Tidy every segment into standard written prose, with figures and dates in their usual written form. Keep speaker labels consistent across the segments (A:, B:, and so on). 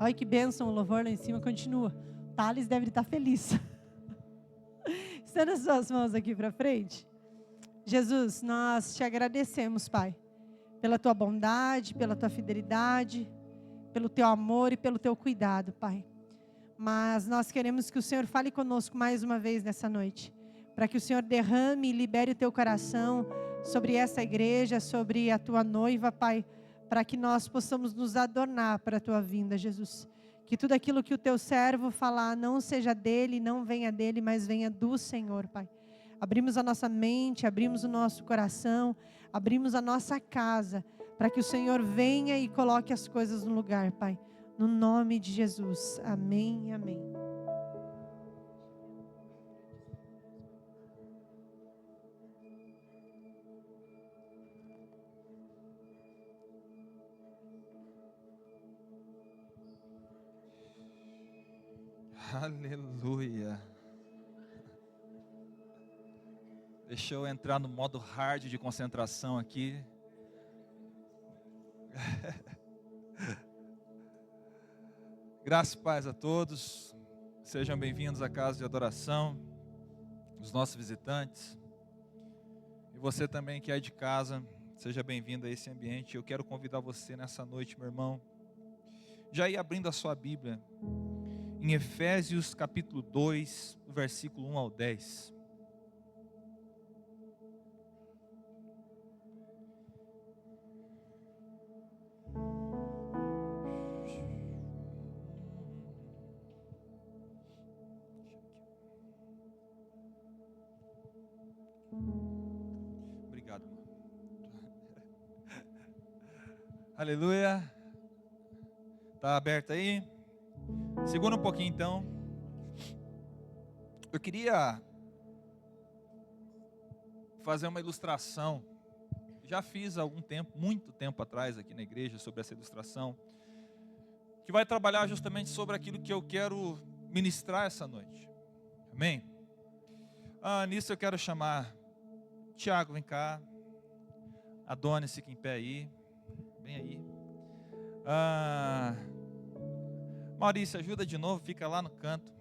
A: Olha que bênção, o louvor lá em cima continua. O Thales deve estar feliz. Estenda as suas mãos aqui para frente. Jesus, nós te agradecemos, Pai, pela tua bondade, pela tua fidelidade, pelo teu amor e pelo teu cuidado, Pai. Mas nós queremos que o Senhor fale conosco mais uma vez nessa noite, para que o Senhor derrame e libere o teu coração sobre essa igreja, sobre a tua noiva, Pai, para que nós possamos nos adornar para a tua vinda, Jesus. Que tudo aquilo que o teu servo falar não seja dele, não venha dele, mas venha do Senhor, Pai. Abrimos a nossa mente, abrimos o nosso coração, abrimos a nossa casa, para que o Senhor venha e coloque as coisas no lugar, Pai. No nome de Jesus. Amém, amém.
B: Aleluia. Deixa eu entrar no modo hard de concentração aqui. Graças e paz a todos. Sejam bem-vindos à casa de adoração, os nossos visitantes. E você também que é de casa, seja bem-vindo a esse ambiente. Eu quero convidar você nessa noite, meu irmão, já ir abrindo a sua Bíblia em Efésios capítulo 2, versículo 1 ao 10. Obrigado, irmão. Aleluia. Está aberto aí? Segura um pouquinho então. Eu queria fazer uma ilustração. Já fiz há algum tempo, muito tempo atrás aqui na igreja, sobre essa ilustração, que vai trabalhar justamente sobre aquilo que eu quero ministrar essa noite. Amém? Nisso eu quero chamar Tiago, vem cá. Adonis, fica em pé aí. Vem aí. Maurício, ajuda de novo, fica lá no canto.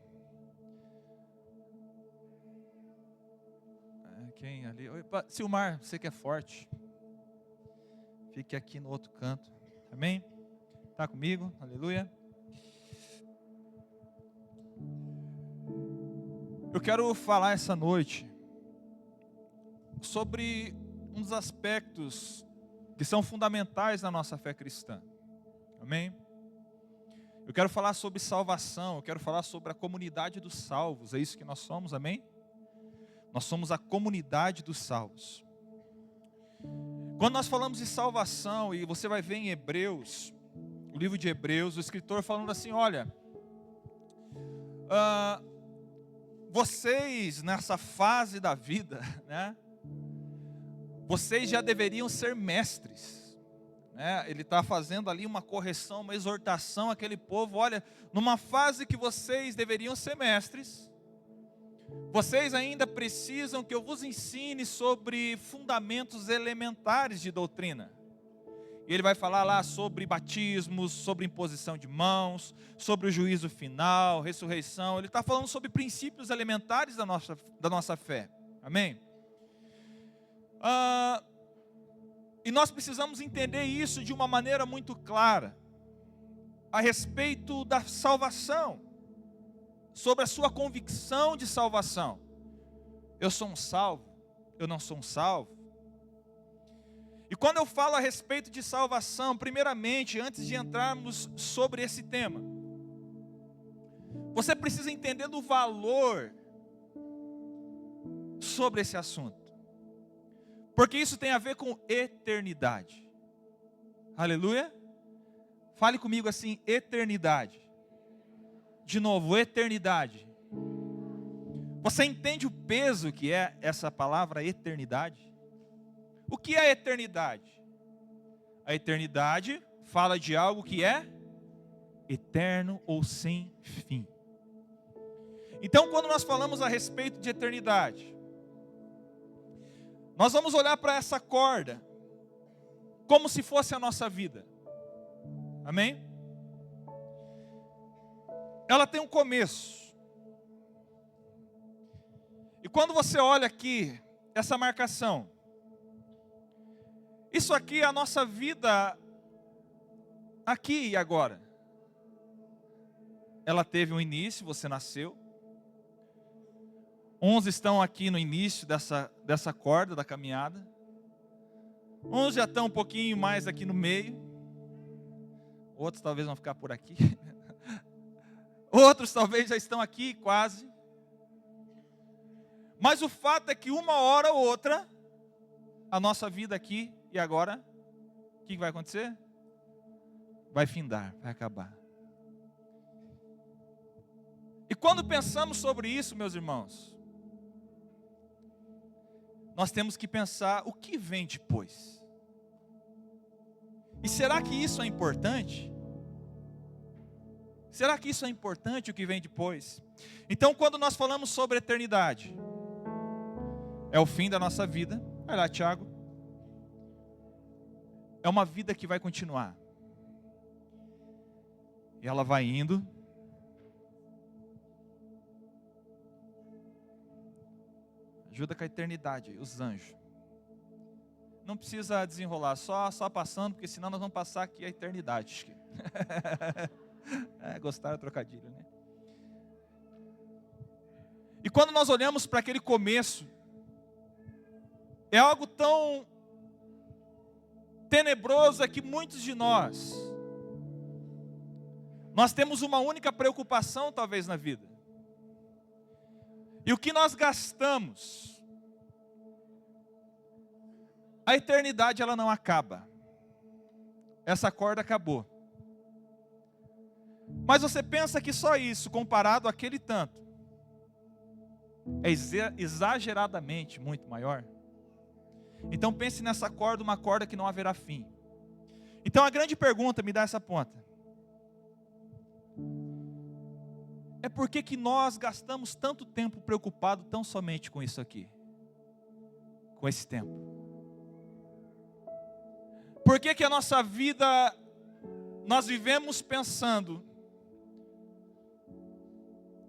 B: Quem ali? Silmar, você que é forte, fique aqui no outro canto. Amém? Está comigo? Aleluia. Eu quero falar essa noite sobre um dos aspectos que são fundamentais na nossa fé cristã. Amém? Eu quero falar sobre salvação, eu quero falar sobre a comunidade dos salvos, é isso que nós somos, amém? Nós somos a comunidade dos salvos. Quando nós falamos de salvação, e você vai ver em Hebreus, o livro de Hebreus, o escritor falando assim, olha, vocês nessa fase da vida, né? Vocês já deveriam ser mestres. Ele está fazendo ali uma correção, uma exortação àquele povo. Olha, numa fase que vocês deveriam ser mestres, vocês ainda precisam que eu vos ensine sobre fundamentos elementares de doutrina. E ele vai falar lá sobre batismos, sobre imposição de mãos, sobre o juízo final, ressurreição. Ele está falando sobre princípios elementares da nossa fé. Amém? E nós precisamos entender isso de uma maneira muito clara, a respeito da salvação, sobre a sua convicção de salvação. Eu sou um salvo, eu não sou um salvo. E quando eu falo a respeito de salvação, primeiramente, antes de entrarmos sobre esse tema, você precisa entender do valor sobre esse assunto. Porque isso tem a ver com eternidade. Aleluia? Fale comigo assim, eternidade. De novo, eternidade. Você entende o peso que é essa palavra eternidade? O que é eternidade? A eternidade fala de algo que é eterno ou sem fim. Então, quando nós falamos a respeito de eternidade, nós vamos olhar para essa corda como se fosse a nossa vida. Amém? ela tem um começo. E quando você olha aqui, essa marcação, isso aqui é a nossa vida aqui e agora. Ela teve um início, você nasceu. Uns estão aqui no início dessa corda da caminhada. Uns já estão um pouquinho mais aqui no meio. Outros talvez vão ficar por aqui. Outros talvez já estão aqui quase. Mas o fato é que uma hora ou outra, a nossa vida aqui e agora, o que vai acontecer? Vai findar, vai acabar. E quando pensamos sobre isso, meus irmãos, nós temos que pensar o que vem depois. E será que isso é importante? Será que isso é importante, o que vem depois? Então, quando nós falamos sobre eternidade, é o fim da nossa vida. Vai lá, Tiago. É uma vida que vai continuar. E ela vai indo. Ajuda com a eternidade, os anjos. Não precisa desenrolar, só passando, porque senão nós vamos passar aqui a eternidade. Gostaram do trocadilho, né? E quando nós olhamos para aquele começo, é algo tão tenebroso que muitos de nós temos uma única preocupação talvez na vida. E o que nós gastamos, a eternidade ela não acaba. Essa corda acabou. Mas você pensa que só isso, comparado àquele tanto, é exageradamente muito maior? Então pense nessa corda, uma corda que não haverá fim. Então a grande pergunta, me dá essa ponta. É por que nós gastamos tanto tempo preocupado tão somente com isso aqui? Com esse tempo. Por que a nossa vida, nós vivemos pensando,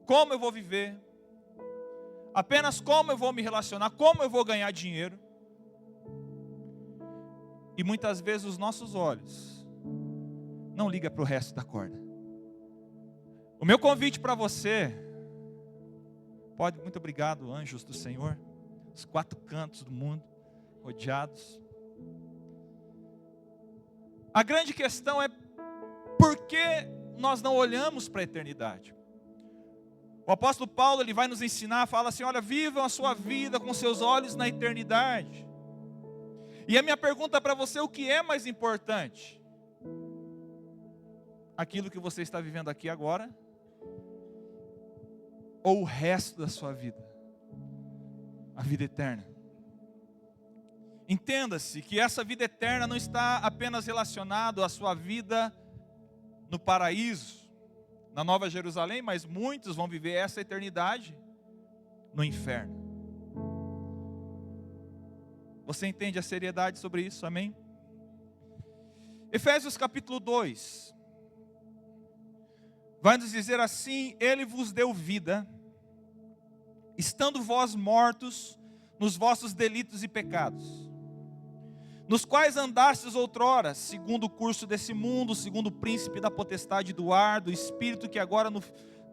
B: como eu vou viver? Apenas como eu vou me relacionar, como eu vou ganhar dinheiro? E muitas vezes os nossos olhos não ligam para o resto da corda. O meu convite para você, muito obrigado, anjos do Senhor, os 4 cantos do mundo, rodeados. A grande questão é, por que nós não olhamos para a eternidade? O apóstolo Paulo, ele vai nos ensinar, fala assim, olha, vivam a sua vida com seus olhos na eternidade. E a minha pergunta para você, o que é mais importante? Aquilo que você está vivendo aqui agora? Ou o resto da sua vida? A vida eterna. Entenda-se que essa vida eterna não está apenas relacionada à sua vida no paraíso, na Nova Jerusalém, mas muitos vão viver essa eternidade no inferno. Você entende a seriedade sobre isso, amém? Efésios capítulo 2 vai nos dizer assim: Ele vos deu vida, estando vós mortos nos vossos delitos e pecados, nos quais andastes outrora, segundo o curso desse mundo, segundo o príncipe da potestade do ar, do espírito que agora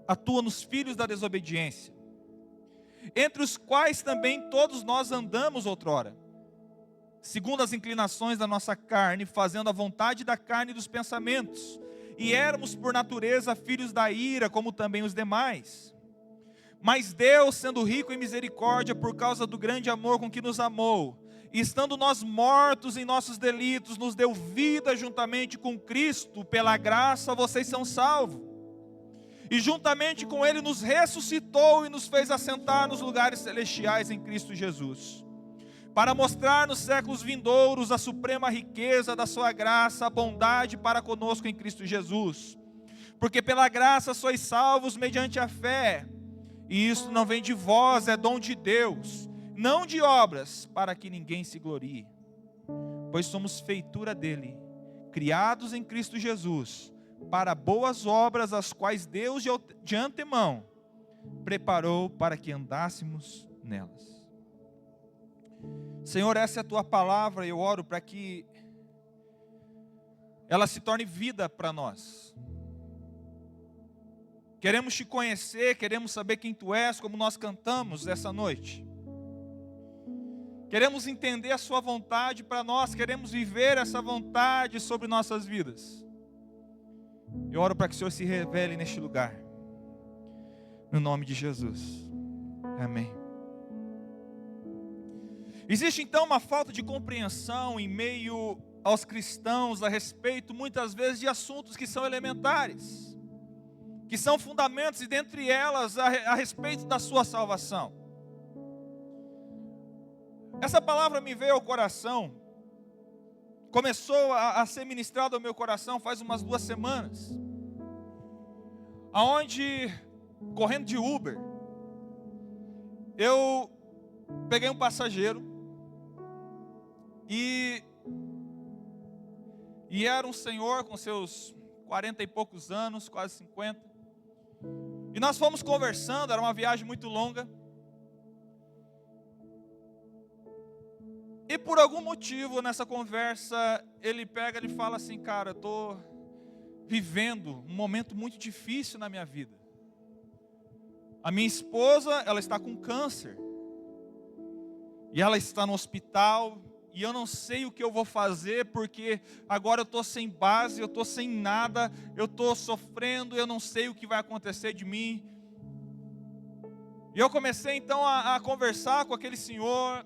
B: atua nos filhos da desobediência, entre os quais também todos nós andamos outrora, segundo as inclinações da nossa carne, fazendo a vontade da carne e dos pensamentos, e éramos por natureza filhos da ira, como também os demais. Mas Deus, sendo rico em misericórdia, por causa do grande amor com que nos amou, e estando nós mortos em nossos delitos, nos deu vida juntamente com Cristo, pela graça vocês são salvos. E juntamente com Ele nos ressuscitou e nos fez assentar nos lugares celestiais em Cristo Jesus, para mostrar nos séculos vindouros a suprema riqueza da sua graça, a bondade para conosco em Cristo Jesus. Porque pela graça sois salvos mediante a fé, e isso não vem de vós, é dom de Deus, não de obras, para que ninguém se glorie. Pois somos feitura dele, criados em Cristo Jesus, para boas obras, as quais Deus de antemão preparou para que andássemos nelas. Senhor, essa é a tua palavra, eu oro para que ela se torne vida para nós. Queremos te conhecer, queremos saber quem tu és, como nós cantamos essa noite. Queremos entender a sua vontade para nós, queremos viver essa vontade sobre nossas vidas. Eu oro para que o Senhor se revele neste lugar. No nome de Jesus. Amém. Existe então uma falta de compreensão em meio aos cristãos a respeito, muitas vezes, de assuntos que são elementares, que são fundamentos, e dentre elas a respeito da sua salvação. Essa palavra me veio ao coração, começou a ser ministrado ao meu coração faz umas 2 semanas, aonde, correndo de Uber, eu peguei um passageiro e era um senhor com seus 40 e poucos anos, quase 50. E nós fomos conversando, era uma viagem muito longa. E por algum motivo nessa conversa, ele fala assim: cara, eu estou vivendo um momento muito difícil na minha vida. A minha esposa, ela está com câncer. E ela está no hospital. E eu não sei o que eu vou fazer, porque agora eu estou sem base, eu estou sem nada, eu estou sofrendo, eu não sei o que vai acontecer de mim. E eu comecei então a conversar com aquele senhor,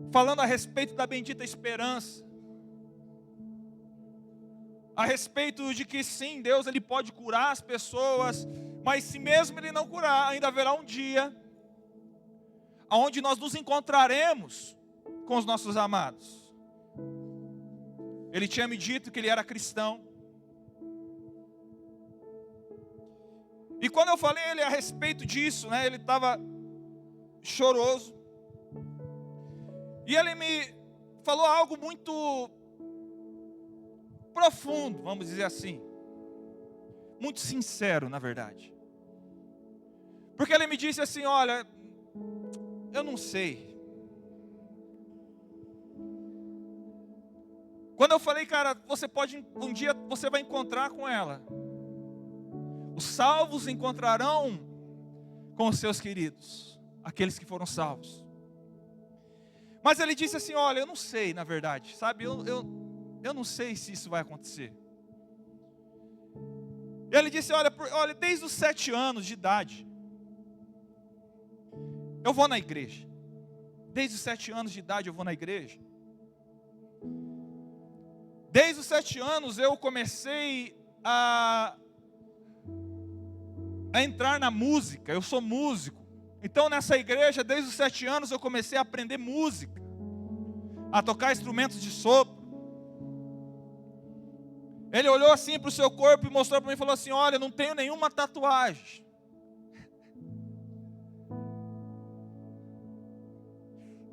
B: falando a respeito da bendita esperança. A respeito de que sim, Deus ele pode curar as pessoas, mas se mesmo Ele não curar, ainda haverá um dia onde nós nos encontraremos com os nossos amados. Ele tinha me dito que ele era cristão. E quando eu falei ele a respeito disso, né, ele estava choroso. E ele me falou algo muito profundo, vamos dizer assim. Muito sincero, na verdade. Porque ele me disse assim: olha, eu não sei. Quando eu falei, cara, um dia você vai encontrar com ela. Os salvos encontrarão com os seus queridos, aqueles que foram salvos. Mas ele disse assim: olha, eu não sei, na verdade, sabe, eu não sei se isso vai acontecer. E ele disse: olha, desde os 7 anos de idade, eu vou na igreja. Desde os 7 anos de idade eu vou na igreja. Desde os 7 anos eu comecei a entrar na música, eu sou músico. Então nessa igreja, desde os 7 anos eu comecei a aprender música, a tocar instrumentos de sopro. Ele olhou assim para o seu corpo e mostrou para mim e falou assim: olha, eu não tenho nenhuma tatuagem.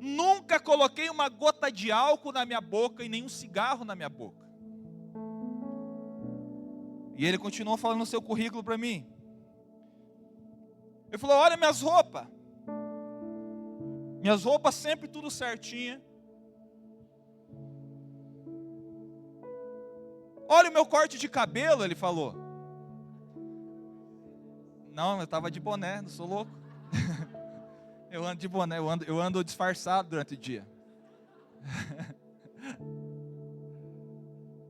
B: Nunca coloquei uma gota de álcool na minha boca e nenhum cigarro na minha boca. E ele continuou falando no seu currículo para mim. Ele falou: olha minhas roupas. Minhas roupas sempre tudo certinha. Olha o meu corte de cabelo, ele falou. Não, eu estava de boné, não sou louco. Eu ando de boné, eu ando disfarçado durante o dia.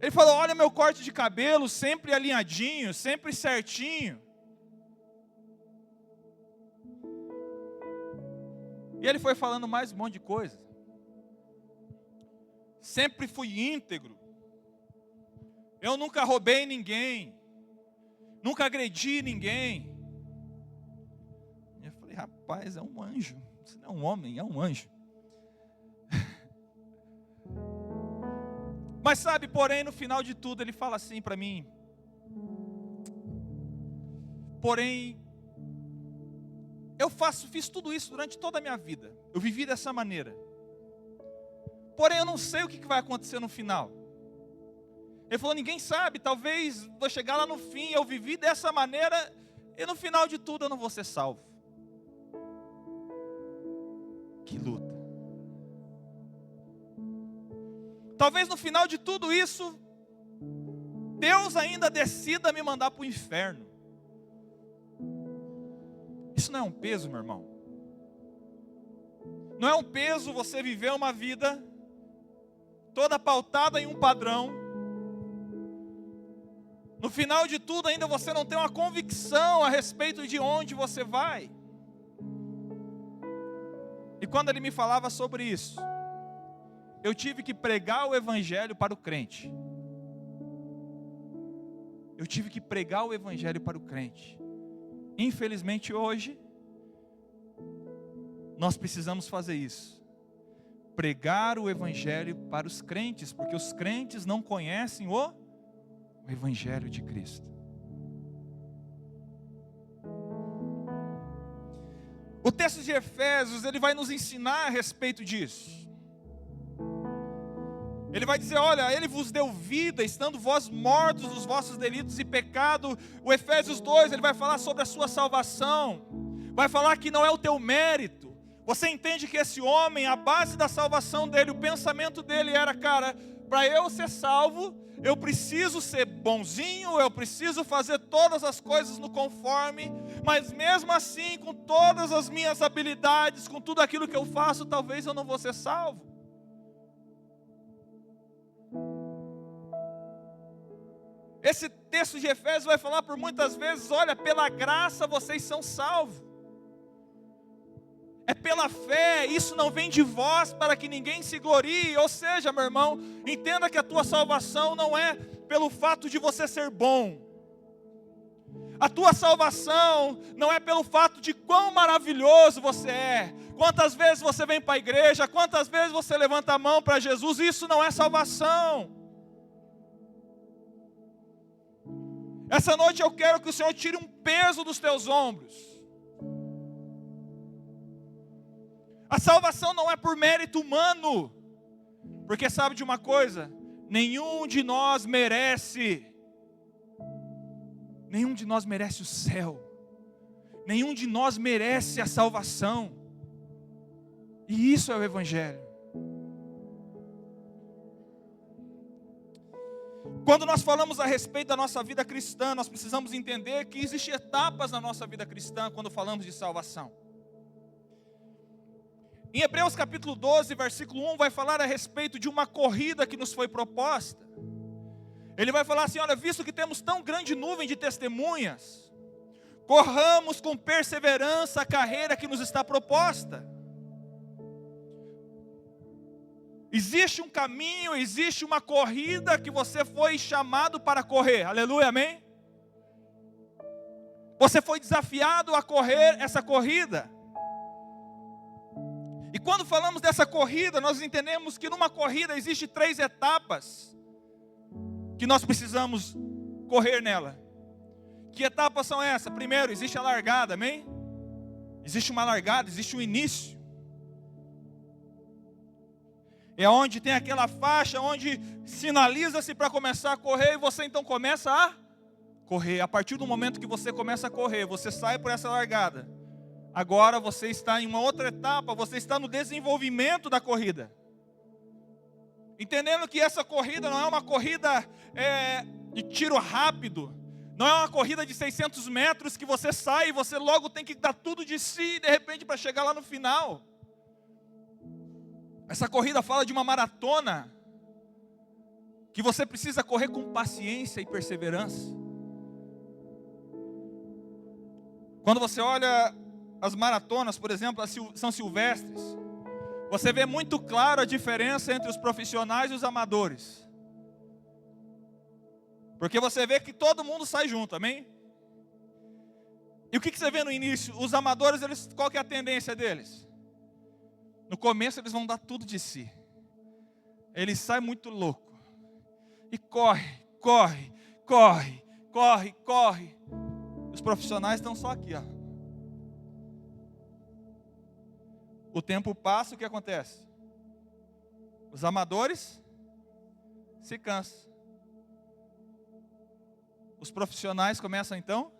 B: Ele falou: olha meu corte de cabelo, sempre alinhadinho, sempre certinho. E ele foi falando mais um monte de coisa. Sempre fui íntegro. Eu nunca roubei ninguém. Nunca agredi ninguém. Eu falei: rapaz, é um anjo. Você não é um homem, é um anjo. Mas sabe, porém, no final de tudo, ele fala assim para mim: porém, eu fiz tudo isso durante toda a minha vida. Eu vivi dessa maneira. Porém, eu não sei o que vai acontecer no final. Ele falou, ninguém sabe, talvez vou chegar lá no fim, eu vivi dessa maneira, e no final de tudo eu não vou ser salvo. Que luta. Talvez no final de tudo isso, Deus ainda decida me mandar para o inferno. Isso não é um peso, meu irmão? Não é um peso você viver uma vida toda pautada em um padrão. No final de tudo ainda você não tem uma convicção a respeito de onde você vai. E quando ele me falava sobre isso, eu tive que pregar o evangelho para o crente. Eu tive que pregar o evangelho para o crente. Infelizmente hoje, nós precisamos fazer isso. Pregar o evangelho para os crentes, porque os crentes não conhecem o evangelho de Cristo. O texto de Efésios, ele vai nos ensinar a respeito disso. Ele vai dizer, olha, ele vos deu vida, estando vós mortos nos vossos delitos e pecado. O Efésios 2, ele vai falar sobre a sua salvação. Vai falar que não é o teu mérito. Você entende que esse homem, a base da salvação dele, o pensamento dele era, cara, para eu ser salvo, eu preciso ser bonzinho, eu preciso fazer todas as coisas no conforme, mas mesmo assim, com todas as minhas habilidades, com tudo aquilo que eu faço, talvez eu não vou ser salvo. Esse texto de Efésios vai falar por muitas vezes, olha, pela graça vocês são salvos. É pela fé, isso não vem de vós para que ninguém se glorie. Ou seja, meu irmão, entenda que a tua salvação não é pelo fato de você ser bom. A tua salvação não é pelo fato de quão maravilhoso você é. Quantas vezes você vem para a igreja, quantas vezes você levanta a mão para Jesus, isso não é salvação. Essa noite eu quero que o Senhor tire um peso dos teus ombros. A salvação não é por mérito humano, porque sabe de uma coisa? Nenhum de nós merece o céu, nenhum de nós merece a salvação, e isso é o Evangelho. Quando nós falamos a respeito da nossa vida cristã, nós precisamos entender que existem etapas na nossa vida cristã quando falamos de salvação. Em Hebreus capítulo 12, versículo 1, vai falar a respeito de uma corrida que nos foi proposta. Ele vai falar assim, olha, visto que temos tão grande nuvem de testemunhas, corramos com perseverança a carreira que nos está proposta. Existe um caminho, existe uma corrida que você foi chamado para correr, aleluia, amém? Você foi desafiado a correr essa corrida. E quando falamos dessa corrida, nós entendemos que numa corrida existe 3 etapas que nós precisamos correr nela. Que etapas são essas? Primeiro, existe a largada, amém? Existe uma largada, existe um início. É onde tem aquela faixa, onde sinaliza-se para começar a correr, e você então começa a correr. A partir do momento que você começa a correr, você sai por essa largada. Agora você está em uma outra etapa, você está no desenvolvimento da corrida. Entendendo que essa corrida não é uma corrida de tiro rápido, não é uma corrida de 600 metros que você sai e você logo tem que dar tudo de si, de repente, para chegar lá no final. Essa corrida fala de uma maratona, que você precisa correr com paciência e perseverança. Quando você olha as maratonas, por exemplo, as São Silvestres, você vê muito claro a diferença entre os profissionais e os amadores. Porque você vê que todo mundo sai junto, amém? E o que você vê no início? Os amadores, qual que é a tendência deles? No começo eles vão dar tudo de si. Eles saem muito louco. E corre. Os profissionais estão só aqui, ó. O tempo passa, o que acontece? Os amadores se cansam. os profissionais começam então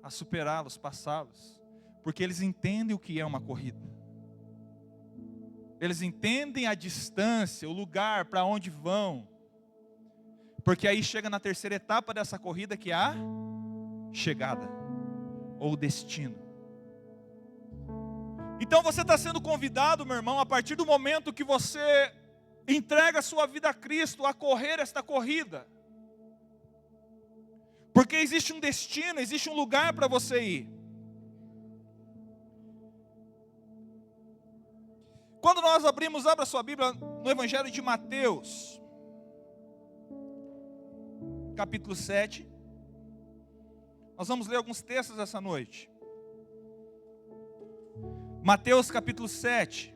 B: a superá-los, passá-los, porque eles entendem o que é uma corrida. Eles entendem a distância, o lugar para onde vão. Porque aí chega na terceira etapa dessa corrida, que é a chegada, ou destino. Então você está sendo convidado, meu irmão, a partir do momento que você entrega a sua vida a Cristo, a correr esta corrida. Porque existe um destino, existe um lugar para você ir. Quando nós abra sua Bíblia no Evangelho de Mateus, capítulo 7. Nós vamos ler alguns textos essa noite. Mateus capítulo 7.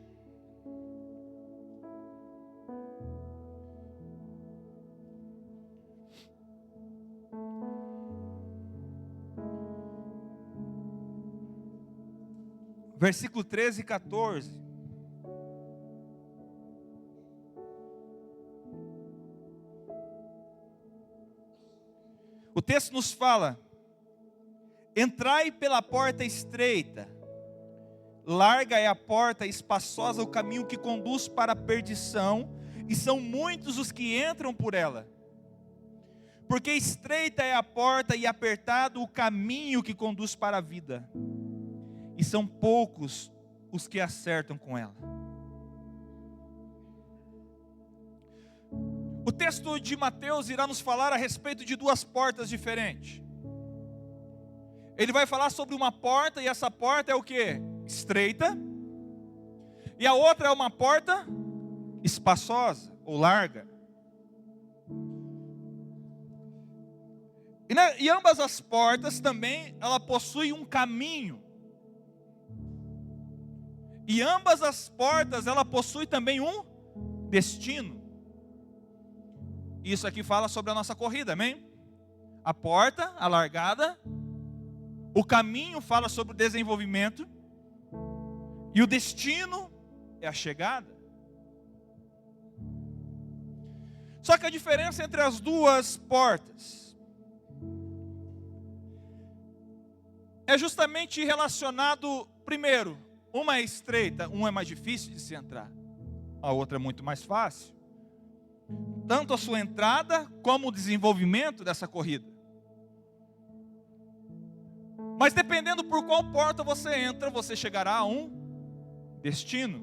B: Versículo 13 e 14. O texto nos fala: entrai pela porta estreita, larga é a porta, espaçosa o caminho que conduz para a perdição, e são muitos os que entram por ela. Porque estreita é a porta e apertado o caminho que conduz para a vida, e são poucos os que acertam com ela. O texto de Mateus irá nos falar a respeito de duas portas diferentes. Ele vai falar sobre uma porta, e essa porta é o quê? Estreita. E a outra é uma porta espaçosa, ou larga. E ambas as portas também, ela possui um caminho. E ambas as portas, ela possui também um destino. Isso aqui fala sobre a nossa corrida, amém? A porta, a largada. O caminho fala sobre o desenvolvimento. E o destino é a chegada. Só que a diferença entre as duas portas é justamente relacionado, primeiro, uma é estreita, uma é mais difícil de se entrar. A outra é muito mais fácil. Tanto a sua entrada, como o desenvolvimento dessa corrida. Mas dependendo por qual porta você entra, você chegará a um destino.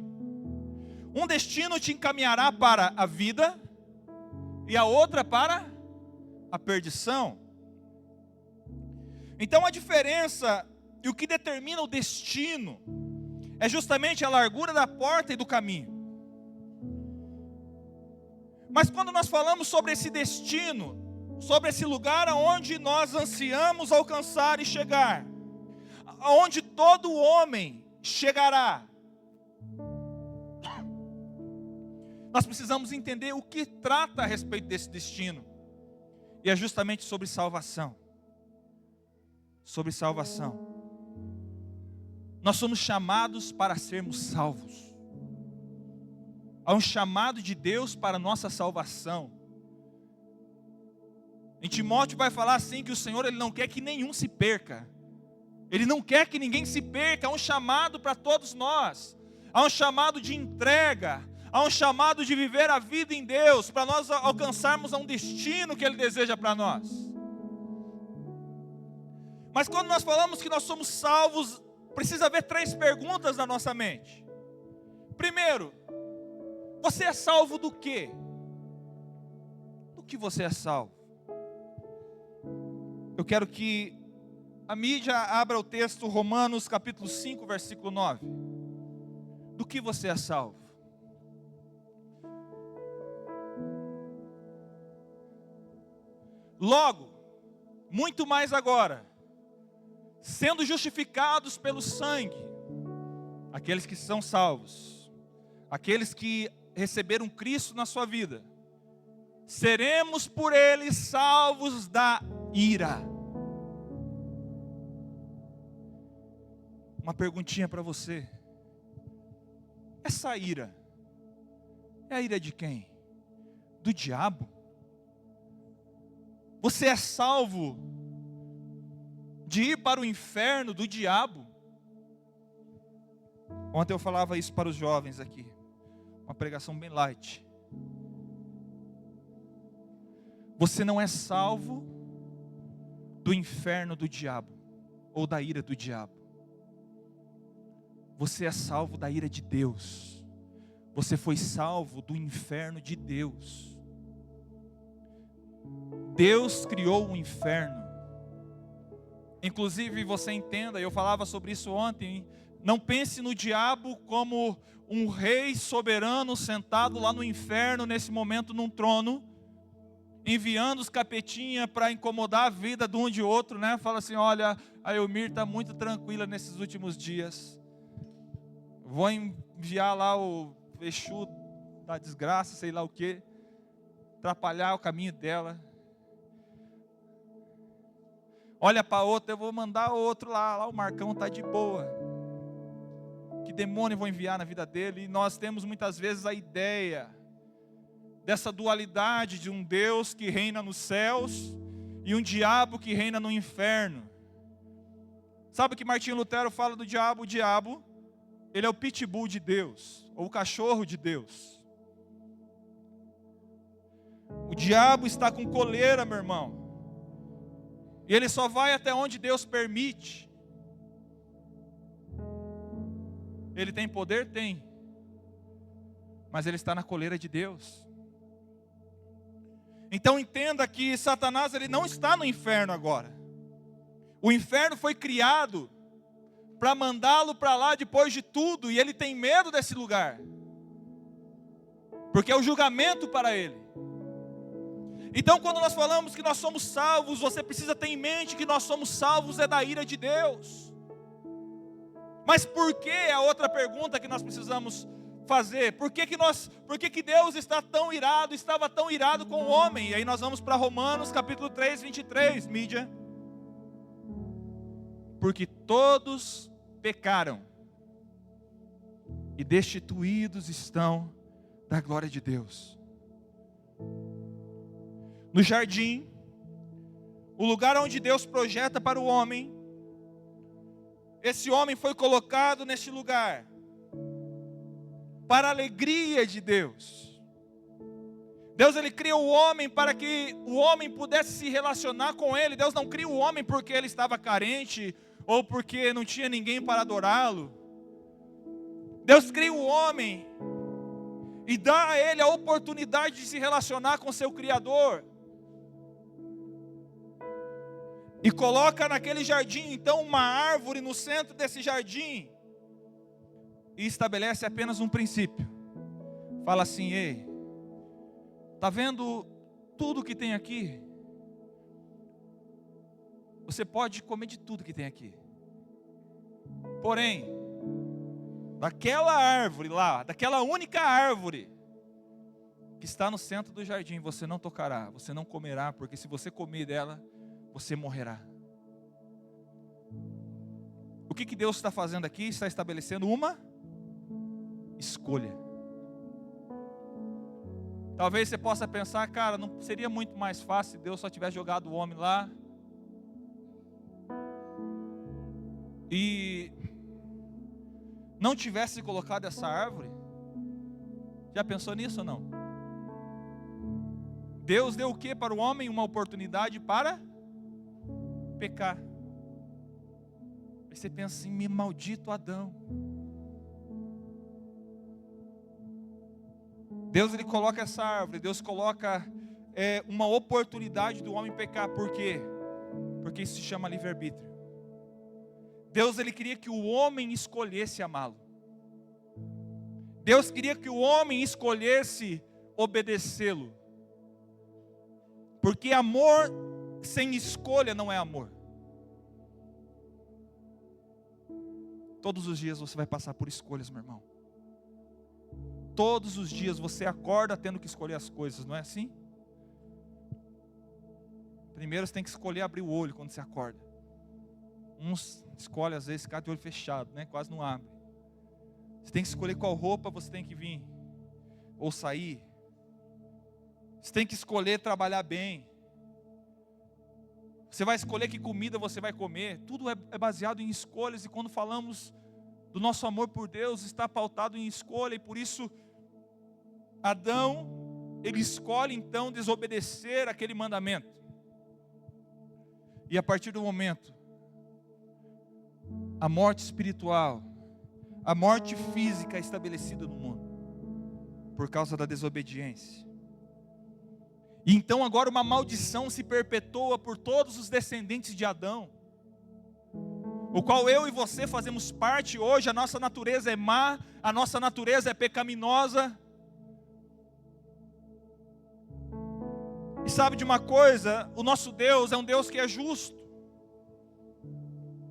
B: Um destino te encaminhará para a vida, e a outra para a perdição. Então a diferença e o que determina o destino é justamente a largura da porta e do caminho. Mas quando nós falamos sobre esse destino, sobre esse lugar aonde nós ansiamos alcançar e chegar, aonde todo homem chegará, nós precisamos entender o que trata a respeito desse destino. E é justamente sobre salvação. Sobre salvação. Nós somos chamados para sermos salvos. Há um chamado de Deus para a nossa salvação. Em Timóteo vai falar assim que o Senhor ele não quer que nenhum se perca. Ele não quer que ninguém se perca. Há um chamado para todos nós. Há um chamado de entrega. Há um chamado de viver a vida em Deus, para nós alcançarmos um destino que Ele deseja para nós. Mas quando nós falamos que nós somos salvos, precisa haver 3 perguntas na nossa mente. Primeiro, você é salvo do quê? Do que você é salvo? Eu quero que a mídia abra o texto Romanos capítulo 5, versículo 9. Do que você é salvo? Logo, muito mais agora, sendo justificados pelo sangue, aqueles que são salvos, aqueles que receberam Cristo na sua vida, seremos por Ele salvos da ira. Uma perguntinha para você. Essa ira é a ira de quem? Do diabo? Você é salvo de ir para o inferno do diabo. Ontem eu falava isso para os jovens aqui. Uma pregação bem light. Você não é salvo do inferno do diabo, ou da ira do diabo. Você é salvo da ira de Deus. Você foi salvo do inferno de Deus. Deus criou o inferno. Inclusive, você entenda, eu falava sobre isso ontem, não pense no diabo como um rei soberano sentado lá no inferno, nesse momento num trono, enviando os capetinhas para incomodar a vida de um de outro, né? Fala assim, olha, a Elmir está muito tranquila nesses últimos dias. Vou enviar lá o Exu da desgraça, sei lá o que, atrapalhar o caminho dela. Olha para outra, eu vou mandar outro lá o Marcão está de boa. Que demônio vou enviar na vida dele? E nós temos muitas vezes a ideia dessa dualidade de um Deus que reina nos céus e um diabo que reina no inferno. Sabe o que Martinho Lutero fala do diabo? O diabo, ele é o pitbull de Deus, ou o cachorro de Deus. O diabo está com coleira, meu irmão. E ele só vai até onde Deus permite. Ele tem poder? Tem. Mas ele está na coleira de Deus. Então entenda que Satanás, ele não está no inferno agora. O inferno foi criado para mandá-lo para lá depois de tudo. E ele tem medo desse lugar. Porque é o julgamento para ele. Então quando nós falamos que nós somos salvos, você precisa ter em mente que nós somos salvos é da ira de Deus. Mas por que é a outra pergunta que nós precisamos fazer? Por que Deus está tão irado, estava tão irado com o homem? E aí nós vamos para Romanos capítulo 3, 23, mídia. Porque todos pecaram e destituídos estão da glória de Deus. No jardim, o lugar onde Deus projeta para o homem, esse homem foi colocado neste lugar para a alegria de Deus. Deus, ele cria o homem para que o homem pudesse se relacionar com ele. Deus não cria o homem porque ele estava carente ou porque não tinha ninguém para adorá-lo. Deus cria o homem e dá a ele a oportunidade de se relacionar com seu Criador. E coloca naquele jardim, então, uma árvore no centro desse jardim. E estabelece apenas um princípio. Fala assim, ei, está vendo tudo que tem aqui? Você pode comer de tudo que tem aqui. Porém, daquela árvore lá, daquela única árvore que está no centro do jardim, você não tocará, você não comerá, porque se você comer dela, você morrerá. O que Deus está fazendo aqui? Está estabelecendo uma escolha. Talvez você possa pensar, cara, não seria muito mais fácil se Deus só tivesse jogado o homem lá e não tivesse colocado essa árvore? Já pensou nisso ou não? Deus deu o que para o homem? Uma oportunidade para pecar. Aí você pensa assim, me maldito Adão. Deus, ele coloca essa árvore, Deus coloca uma oportunidade do homem pecar. Por quê? Porque isso se chama livre-arbítrio. Deus, ele queria que o homem escolhesse amá-lo. Deus queria que o homem escolhesse obedecê-lo. Porque amor sem escolha não é amor. Todos os dias você vai passar por escolhas, meu irmão. Todos os dias você acorda tendo que escolher as coisas, não é assim? Primeiro você tem que escolher abrir o olho quando você acorda. Uns escolhem às vezes ficar de olho fechado, né? Quase não abre. Você tem que escolher qual roupa você tem que vir ou sair. Você tem que escolher trabalhar bem. Você vai escolher que comida você vai comer. Tudo é baseado em escolhas. E quando falamos do nosso amor por Deus, está pautado em escolha. E por isso, Adão, ele escolhe então desobedecer aquele mandamento. E a partir do momento, a morte espiritual, a morte física é estabelecida no mundo, por causa da desobediência. E então agora uma maldição se perpetua por todos os descendentes de Adão, o qual eu e você fazemos parte hoje. A nossa natureza é má, a nossa natureza é pecaminosa. E sabe de uma coisa? O nosso Deus é um Deus que é justo.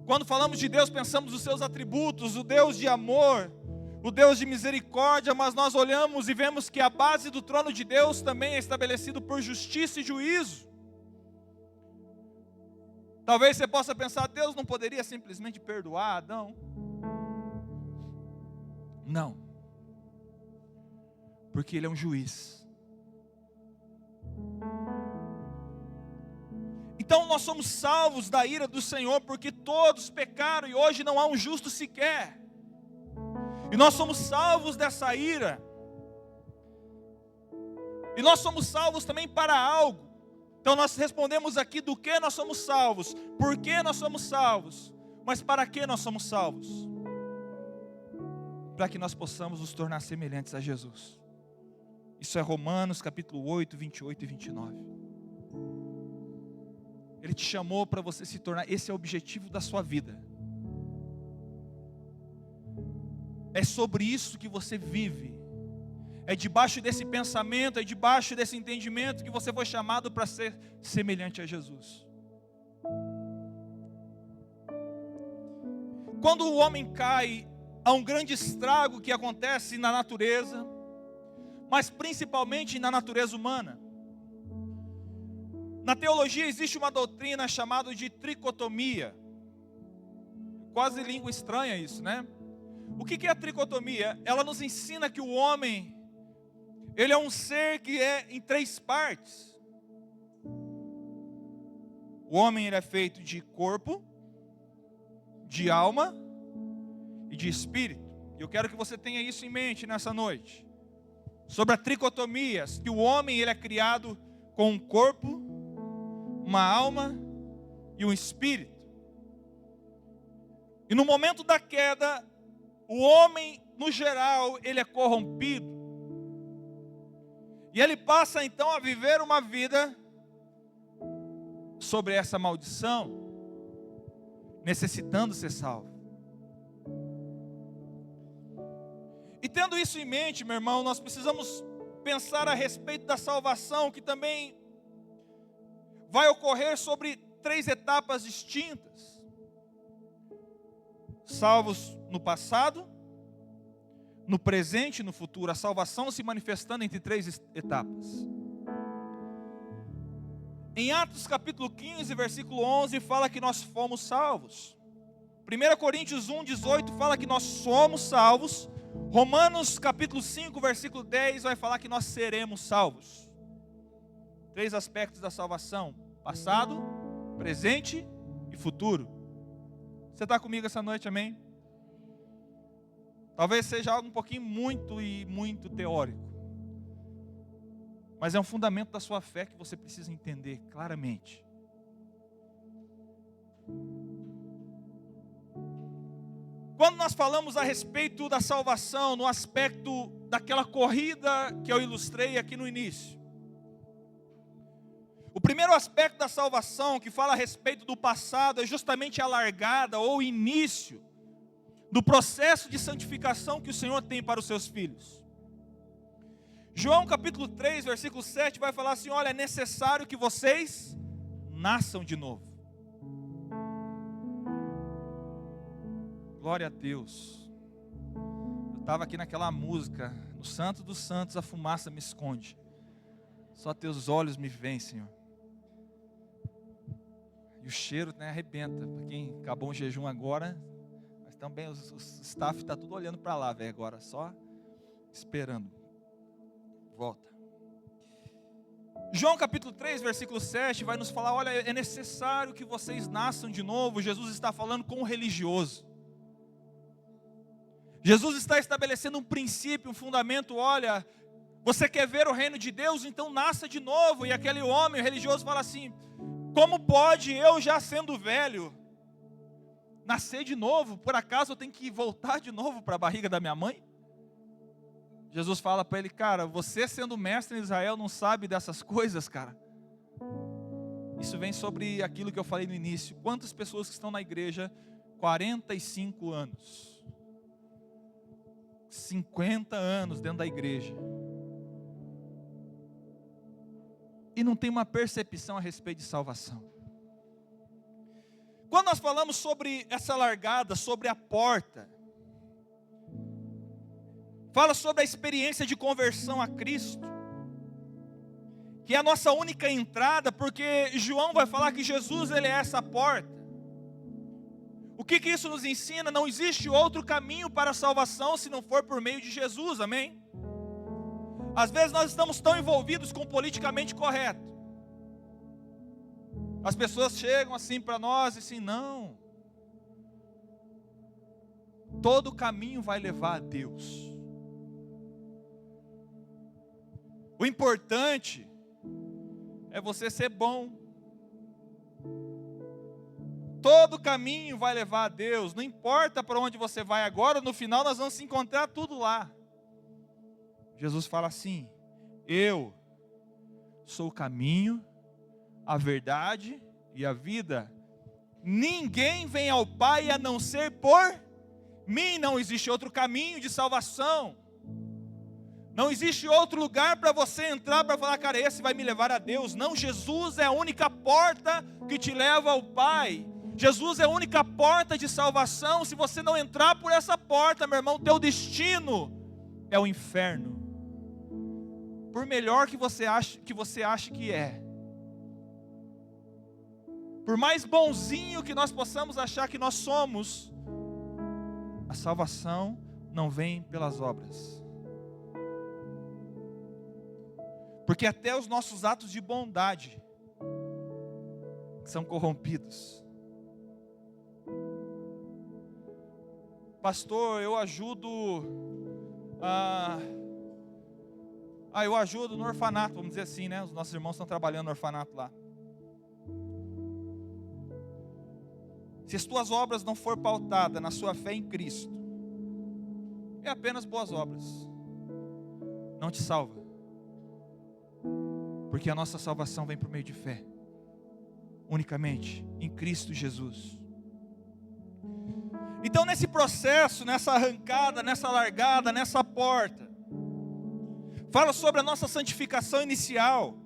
B: Quando falamos de Deus, pensamos nos seus atributos, o Deus de amor, o Deus de misericórdia, mas nós olhamos e vemos que a base do trono de Deus também é estabelecido por justiça e juízo. Talvez você possa pensar, Deus não poderia simplesmente perdoar Adão? Não, porque Ele é um juiz. Então nós somos salvos da ira do Senhor, porque todos pecaram e hoje não há um justo sequer. E nós somos salvos dessa ira. E nós somos salvos também para algo. Então nós respondemos aqui do que nós somos salvos, por que nós somos salvos, mas para que nós somos salvos? Para que nós possamos nos tornar semelhantes a Jesus. Isso é Romanos capítulo 8, 28 e 29. Ele te chamou para você se tornar, esse é o objetivo da sua vida. É sobre isso que você vive. É debaixo desse pensamento, é debaixo desse entendimento que você foi chamado para ser semelhante a Jesus. Quando o homem cai, há um grande estrago que acontece na natureza, mas principalmente na natureza humana. Na teologia existe uma doutrina chamada de tricotomia. Quase língua estranha isso, né? O que é a tricotomia? Ela nos ensina que o homem, ele é um ser que é em três partes. O homem, ele é feito de corpo, de alma e de espírito. E eu quero que você tenha isso em mente nessa noite. Sobre a tricotomia, que o homem, ele é criado com um corpo, uma alma e um espírito. E no momento da queda, o homem, no geral, ele é corrompido. E ele passa então a viver uma vida sobre essa maldição, necessitando ser salvo. E tendo isso em mente, meu irmão, nós precisamos pensar a respeito da salvação, que também vai ocorrer sobre três etapas distintas. Salvos no passado, no presente e no futuro. A salvação se manifestando entre três etapas. Em Atos capítulo 15, versículo 11, fala que nós fomos salvos. 1 Coríntios 1, 18 fala que nós somos salvos. Romanos capítulo 5, versículo 10 vai falar que nós seremos salvos. Três aspectos da salvação: passado, presente e futuro. Você está comigo essa noite, amém? Talvez seja algo um pouquinho muito teórico, mas é um fundamento da sua fé que você precisa entender claramente. Quando nós falamos a respeito da salvação, no aspecto daquela corrida que eu ilustrei aqui no início, o primeiro aspecto da salvação, que fala a respeito do passado, é justamente a largada ou o início do processo de santificação que o Senhor tem para os seus filhos. João capítulo 3, versículo 7 vai falar assim: olha, é necessário que vocês nasçam de novo. Glória a Deus. Eu estava aqui naquela música, no Santo dos Santos a fumaça me esconde, só teus olhos me veem, Senhor. E o cheiro, né, arrebenta. Para quem acabou um jejum agora, mas também o staff está tudo olhando para lá, velho, agora, só esperando. Volta. João capítulo 3, versículo 7, vai nos falar, olha, é necessário que vocês nasçam de novo. Jesus está falando com o religioso. Jesus está estabelecendo um princípio, um fundamento, olha, você quer ver o reino de Deus? Então nasça de novo. E aquele homem, o religioso, fala assim, como pode eu, já sendo velho, nascer de novo? Por acaso eu tenho que voltar de novo para a barriga da minha mãe? Jesus fala para ele, cara, você sendo mestre em Israel não sabe dessas coisas, cara. Isso vem sobre aquilo que eu falei no início. Quantas pessoas que estão na igreja, 45 anos, 50 anos dentro da igreja, e não tem uma percepção a respeito de salvação. Quando nós falamos sobre essa largada, sobre a porta, fala sobre a experiência de conversão a Cristo, que é a nossa única entrada, porque João vai falar que Jesus, ele é essa porta. O que isso nos ensina? Não existe outro caminho para a salvação se não for por meio de Jesus, amém? Às vezes nós estamos tão envolvidos com o politicamente correto. As pessoas chegam assim para nós e assim, não. Todo caminho vai levar a Deus. O importante é você ser bom. Todo caminho vai levar a Deus. Não importa para onde você vai agora, no final nós vamos se encontrar tudo lá. Jesus fala assim, eu sou o caminho, a verdade e a vida. Ninguém vem ao Pai a não ser por mim. Não existe outro caminho de salvação. Não existe outro lugar para você entrar para falar, cara, esse vai me levar a Deus. Não, Jesus é a única porta que te leva ao Pai. Jesus é a única porta de salvação. Se você não entrar por essa porta, meu irmão, teu destino é o inferno. Por melhor que você ache que é. Por mais bonzinho que nós possamos achar que nós somos, a salvação não vem pelas obras. Porque até os nossos atos de bondade são corrompidos. Pastor, eu ajudo eu ajudo no orfanato, vamos dizer assim, né? Os nossos irmãos estão trabalhando no orfanato lá. Se as tuas obras não for pautada na sua fé em Cristo, é apenas boas obras. Não te salva. Porque a nossa salvação vem por meio de fé. Unicamente em Cristo Jesus. Então nesse processo, nessa arrancada, nessa largada, nessa porta, fala sobre a nossa santificação inicial.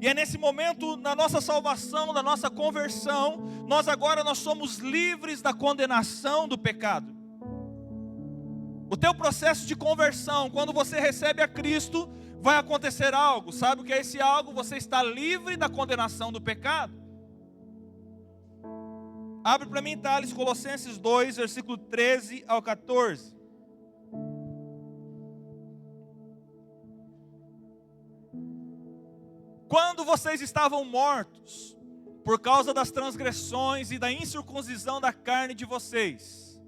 B: E é nesse momento, na nossa salvação, na nossa conversão, nós somos livres da condenação do pecado. O teu processo de conversão, quando você recebe a Cristo, vai acontecer algo. Sabe o que é esse algo? Você está livre da condenação do pecado. Abre para mim, Thales, Colossenses 2, versículo 13 ao 14. Quando vocês estavam mortos, por causa das transgressões e da incircuncisão da carne de vocês,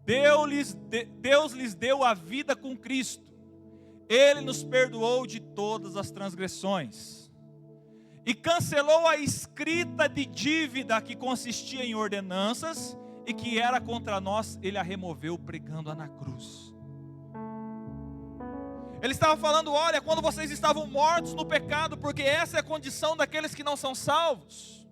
B: Deus lhes deu a vida com Cristo. Ele nos perdoou de todas as transgressões e cancelou a escrita de dívida que consistia em ordenanças e que era contra nós. Ele a removeu pregando-a na cruz. Ele estava falando, olha, quando vocês estavam mortos no pecado, porque essa é a condição daqueles que não são salvos,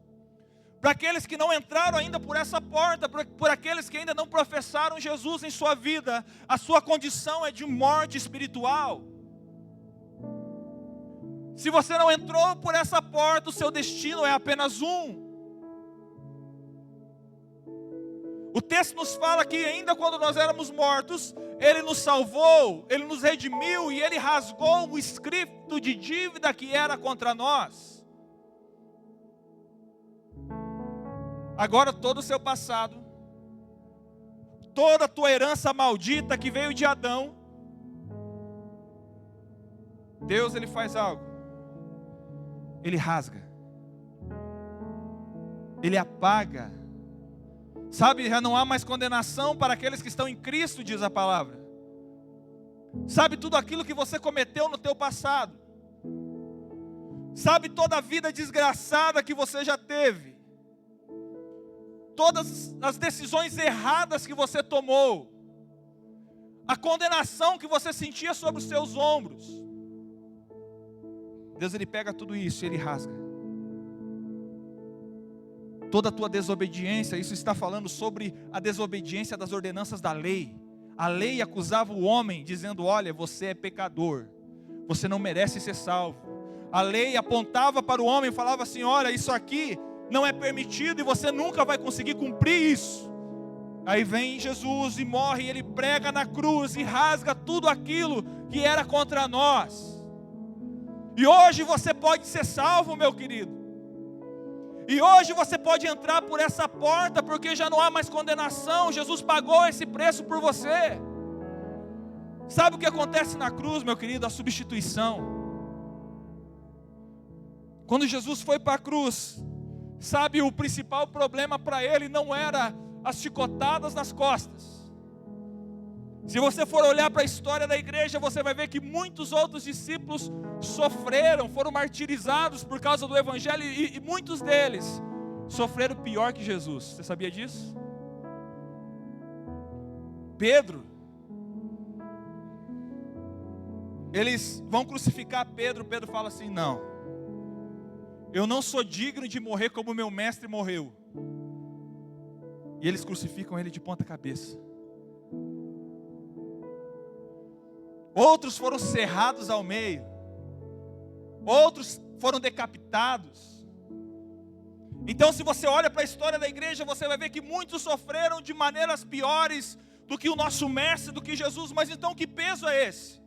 B: para aqueles que não entraram ainda por essa porta, por aqueles que ainda não professaram Jesus em sua vida, a sua condição é de morte espiritual. Se você não entrou por essa porta, o seu destino é apenas um. O texto nos fala que ainda quando nós éramos mortos, Ele nos salvou, Ele nos redimiu e Ele rasgou o escrito de dívida que era contra nós. Agora todo o seu passado, toda a tua herança maldita que veio de Adão, Deus, Ele faz algo. Ele rasga. Ele apaga. Sabe, já não há mais condenação para aqueles que estão em Cristo, diz a palavra. Sabe, tudo aquilo que você cometeu no teu passado. Sabe, toda a vida desgraçada que você já teve. Todas as decisões erradas que você tomou. A condenação que você sentia sobre os seus ombros. Deus, Ele pega tudo isso e Ele rasga. Toda a tua desobediência, isso está falando sobre a desobediência das ordenanças da lei. A lei acusava o homem, dizendo: olha, você é pecador, você não merece ser salvo. A lei apontava para o homem e falava assim: olha, isso aqui não é permitido e você nunca vai conseguir cumprir isso. Aí vem Jesus e morre, e Ele prega na cruz e rasga tudo aquilo que era contra nós. E hoje você pode ser salvo, meu querido. E hoje você pode entrar por essa porta, porque já não há mais condenação. Jesus pagou esse preço por você. Sabe o que acontece na cruz, meu querido? A substituição. Quando Jesus foi para a cruz, sabe, o principal problema para Ele não era as chicotadas nas costas. Se você for olhar para a história da igreja, você vai ver que muitos outros discípulos sofreram, foram martirizados por causa do evangelho, e muitos deles sofreram pior que Jesus. Você sabia disso? Pedro, eles vão crucificar Pedro. Pedro fala assim: não, eu não sou digno de morrer como meu mestre morreu. E eles crucificam ele de ponta cabeça. Outros foram cerrados ao meio. Outros foram decapitados. Então, se você olha para a história da igreja, você vai ver que muitos sofreram de maneiras piores do que o nosso mestre, do que Jesus. Mas então, que peso é esse?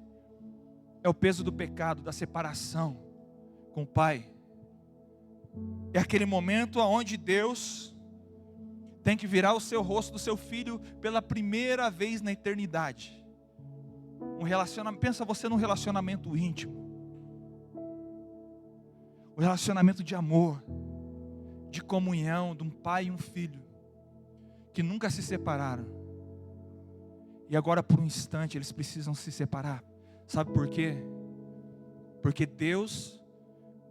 B: É o peso do pecado, da separação com o Pai. É aquele momento onde Deus tem que virar o seu rosto do seu filho pela primeira vez na eternidade. Um relacionamento, pensa você num relacionamento íntimo. Um relacionamento de amor, de comunhão, de um pai e um filho, que nunca se separaram. E agora por um instante eles precisam se separar. Sabe por quê? Porque Deus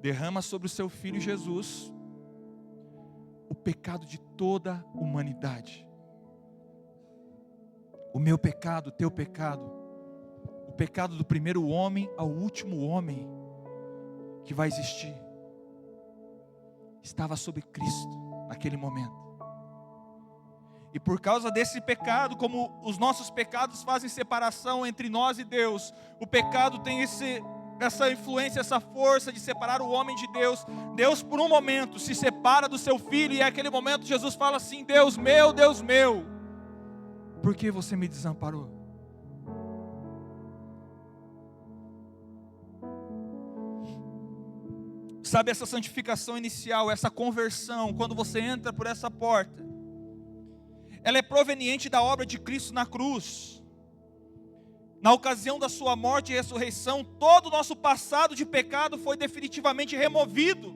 B: derrama sobre o seu filho Jesus o pecado de toda a humanidade. O meu pecado, o teu pecado, o pecado do primeiro homem ao último homem que vai existir, estava sobre Cristo naquele momento. E por causa desse pecado, como os nossos pecados fazem separação entre nós e Deus, o pecado tem essa influência, essa força de separar o homem de Deus. Deus por um momento se separa do seu filho, e é aquele momento Jesus fala assim: Deus meu, por que você me desamparou? Sabe, essa santificação inicial, essa conversão, quando você entra por essa porta, ela é proveniente da obra de Cristo na cruz. Na ocasião da sua morte e ressurreição, todo o nosso passado de pecado foi definitivamente removido.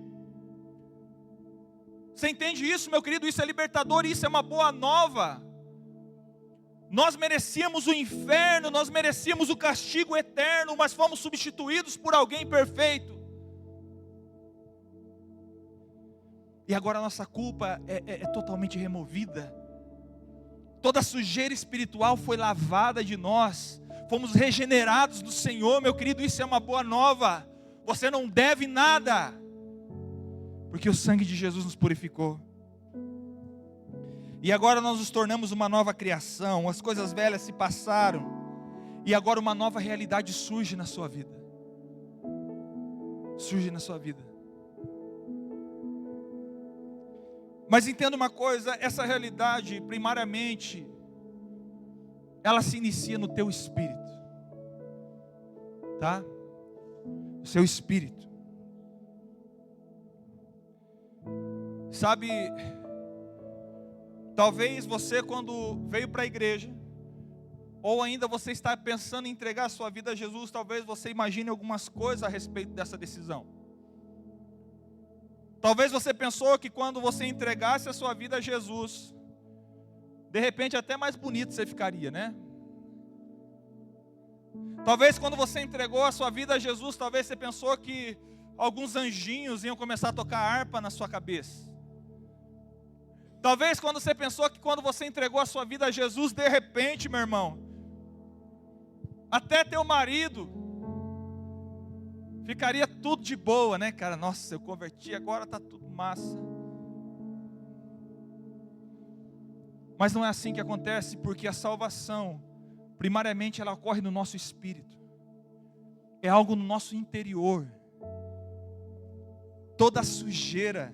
B: Você entende isso, meu querido? Isso é libertador, isso é uma boa nova. Nós merecíamos o inferno, nós merecíamos o castigo eterno, mas fomos substituídos por alguém perfeito. E agora a nossa culpa é totalmente removida. Toda a sujeira espiritual foi lavada de nós. Fomos regenerados do Senhor, meu querido, isso é uma boa nova. Você não deve nada, porque o sangue de Jesus nos purificou. E agora nós nos tornamos uma nova criação. As coisas velhas se passaram, e agora uma nova realidade surge na sua vida. Surge na sua vida. Mas entenda uma coisa, essa realidade, primariamente, ela se inicia no teu espírito, tá? O seu espírito. Sabe, talvez você, quando veio para a igreja, ou ainda você está pensando em entregar a sua vida a Jesus, talvez você imagine algumas coisas a respeito dessa decisão. Talvez você pensou que quando você entregasse a sua vida a Jesus, de repente até mais bonito você ficaria, né? Talvez quando você entregou a sua vida a Jesus, talvez você pensou que alguns anjinhos iam começar a tocar harpa na sua cabeça. Talvez quando você pensou que quando você entregou a sua vida a Jesus, de repente, meu irmão, até teu marido ficaria tudo de boa, né, cara? Nossa, eu converti, agora está tudo massa. Mas não é assim que acontece, porque a salvação, primariamente, ela ocorre no nosso espírito. É algo no nosso interior. Toda a sujeira,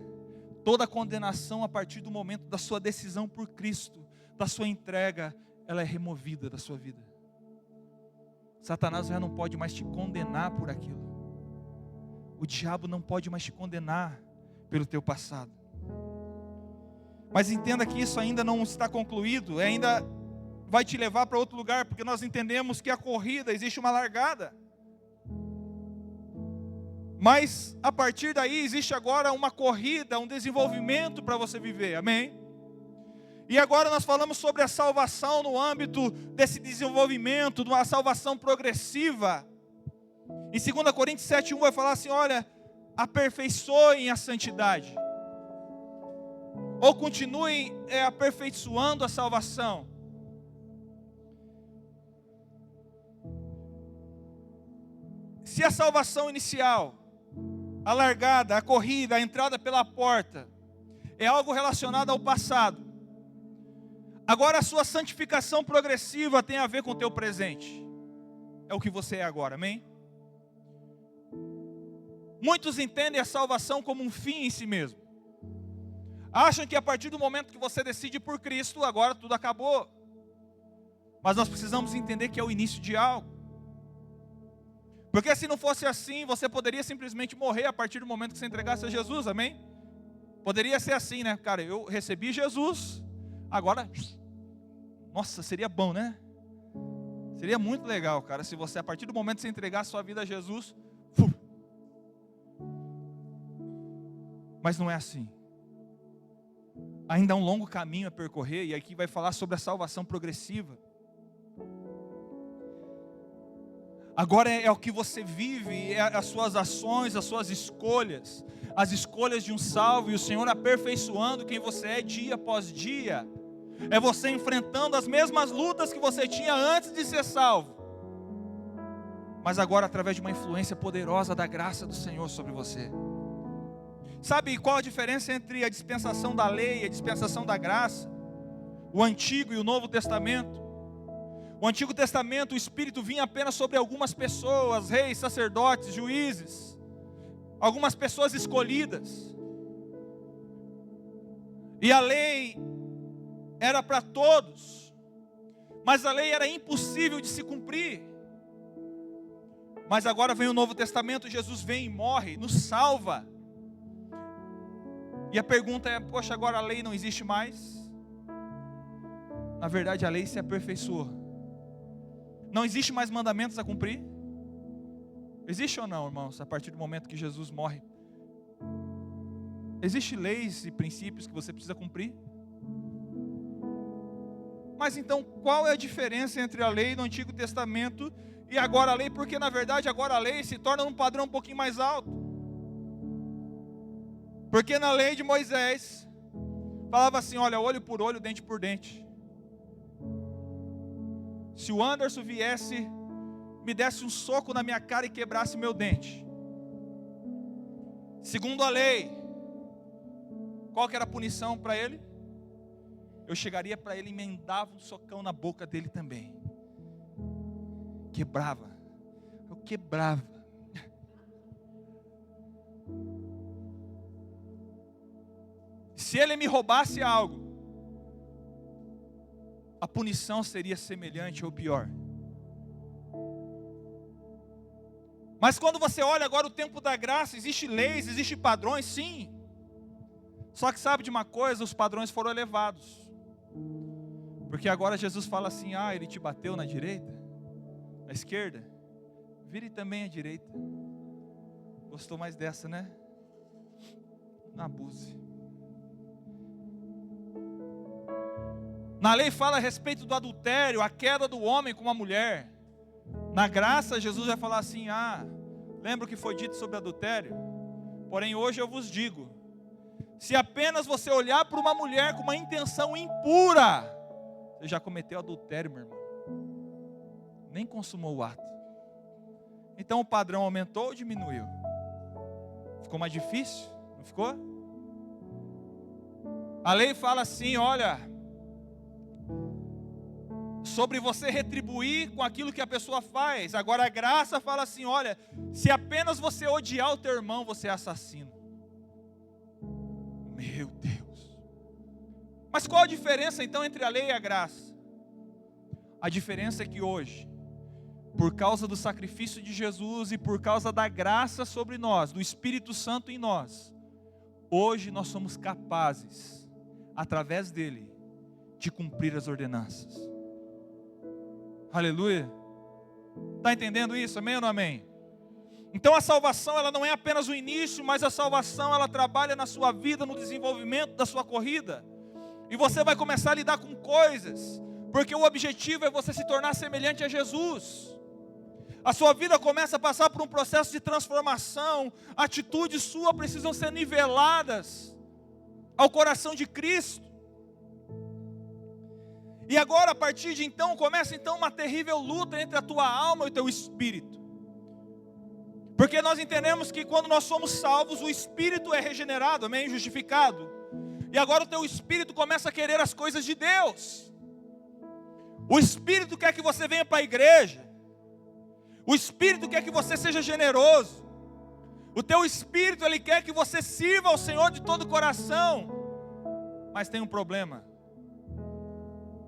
B: toda a condenação a partir do momento da sua decisão por Cristo, da sua entrega, ela é removida da sua vida. Satanás já não pode mais te condenar por aquilo. O diabo não pode mais te condenar pelo teu passado. Mas entenda que isso ainda não está concluído, ainda vai te levar para outro lugar, porque nós entendemos que a corrida, existe uma largada. Mas a partir daí existe agora uma corrida, um desenvolvimento para você viver, amém? E agora nós falamos sobre a salvação no âmbito desse desenvolvimento, de uma salvação progressiva. Em 2 Coríntios 7:1 vai falar assim, olha, aperfeiçoem a santidade. Ou continuem aperfeiçoando a salvação. Se a salvação inicial, a largada, a corrida, a entrada pela porta, é algo relacionado ao passado, agora a sua santificação progressiva tem a ver com o teu presente. É o que você é agora, amém? Muitos entendem a salvação como um fim em si mesmo. Acham que a partir do momento que você decide por Cristo, agora tudo acabou. Mas nós precisamos entender que é o início de algo. Porque se não fosse assim, você poderia simplesmente morrer a partir do momento que você entregasse a Jesus, amém? Poderia ser assim, né? Cara, eu recebi Jesus, agora, nossa, seria bom, né? Seria muito legal, cara, se você, a partir do momento que você entregar a sua vida a Jesus, mas não é assim. Ainda há um longo caminho a percorrer, e aqui vai falar sobre a salvação progressiva. Agora é o que você vive, é as suas ações, as suas escolhas, as escolhas de um salvo, e o Senhor aperfeiçoando quem você é dia após dia. É você enfrentando as mesmas lutas que você tinha antes de ser salvo, mas agora através de uma influência poderosa da graça do Senhor sobre você. Sabe qual a diferença entre a dispensação da lei e a dispensação da graça? O Antigo e o Novo Testamento. O Antigo Testamento, o Espírito vinha apenas sobre algumas pessoas, reis, sacerdotes, juízes, algumas pessoas escolhidas. E a lei era para todos, mas a lei era impossível de se cumprir. Mas agora vem o Novo Testamento, Jesus vem e morre, nos salva. E a pergunta é, poxa, agora a lei não existe mais? Na verdade a lei se aperfeiçoou. Não existe mais mandamentos a cumprir? Existe ou não, irmãos, a partir do momento que Jesus morre? Existem leis e princípios que você precisa cumprir? Mas então, qual é a diferença entre a lei do Antigo Testamento e agora a lei? Porque na verdade agora a lei se torna um padrão um pouquinho mais alto. Porque na lei de Moisés, falava assim, olha, olho por olho, dente por dente. Se o Anderson viesse, me desse um soco na minha cara e quebrasse meu dente. Segundo a lei, qual que era a punição para ele? Eu chegaria para ele e emendava um socão na boca dele também. Quebrava. Eu quebrava. Se ele me roubasse algo, a punição seria semelhante ou pior. Mas quando você olha agora o tempo da graça, existem leis, existem padrões, sim. Só que sabe de uma coisa, os padrões foram elevados. Porque agora Jesus fala assim, ele te bateu na direita, na esquerda, vire também à direita. Gostou mais dessa, né? Não abuse. Na lei fala a respeito do adultério, a queda do homem com uma mulher. Na graça, Jesus vai falar assim: lembra o que foi dito sobre adultério? Porém hoje eu vos digo, se apenas você olhar para uma mulher com uma intenção impura, você já cometeu adultério, meu irmão. Nem consumou o ato. Então o padrão aumentou ou diminuiu? Ficou mais difícil? Não ficou? A lei fala assim, olha, sobre você retribuir com aquilo que a pessoa faz. Agora a graça fala assim, olha, se apenas você odiar o teu irmão, você é assassino. Meu Deus. Mas qual a diferença então entre a lei e a graça? A diferença é que hoje, por causa do sacrifício de Jesus e por causa da graça sobre nós, do Espírito Santo em nós, hoje nós somos capazes, através dele, de cumprir as ordenanças. Aleluia. Está entendendo isso? Amém ou não amém? Então a salvação, ela não é apenas o início, mas a salvação, ela trabalha na sua vida, no desenvolvimento da sua corrida. E você vai começar a lidar com coisas, porque o objetivo é você se tornar semelhante a Jesus. A sua vida começa a passar por um processo de transformação, atitudes suas precisam ser niveladas ao coração de Cristo. E agora, a partir de então, começa então uma terrível luta entre a tua alma e o teu espírito. Porque nós entendemos que quando nós somos salvos, o espírito é regenerado, amém? Justificado. E agora o teu espírito começa a querer as coisas de Deus. O espírito quer que você venha para a igreja. O espírito quer que você seja generoso. O teu espírito, ele quer que você sirva ao Senhor de todo o coração. Mas tem um problema.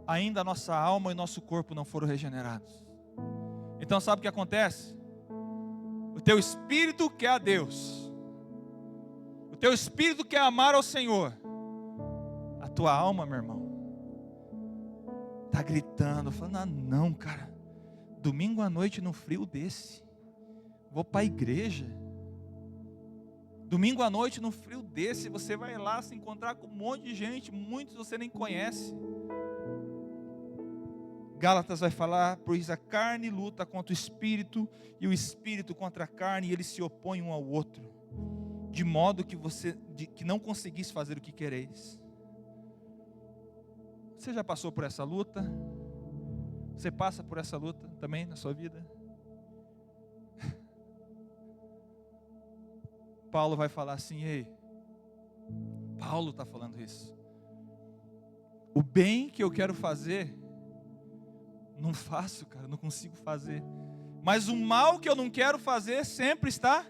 B: Ainda a nossa alma e nosso corpo não foram regenerados. Então sabe o que acontece? O teu espírito quer a Deus. O teu espírito quer amar ao Senhor. A tua alma, meu irmão, está gritando, falando, não, cara, domingo à noite no frio desse, vou para a igreja. Domingo à noite no frio desse, você vai lá se encontrar com um monte de gente, muitos você nem conhece. Gálatas vai falar, pois a carne luta contra o espírito e o espírito contra a carne, e eles se opõem um ao outro, de modo que que não conseguis fazer o que quereis. Você já passou por essa luta? Você passa por essa luta também na sua vida? Paulo vai falar assim, ei, Paulo está falando isso. O bem que eu quero fazer, não faço, cara, não consigo fazer. Mas o mal que eu não quero fazer sempre está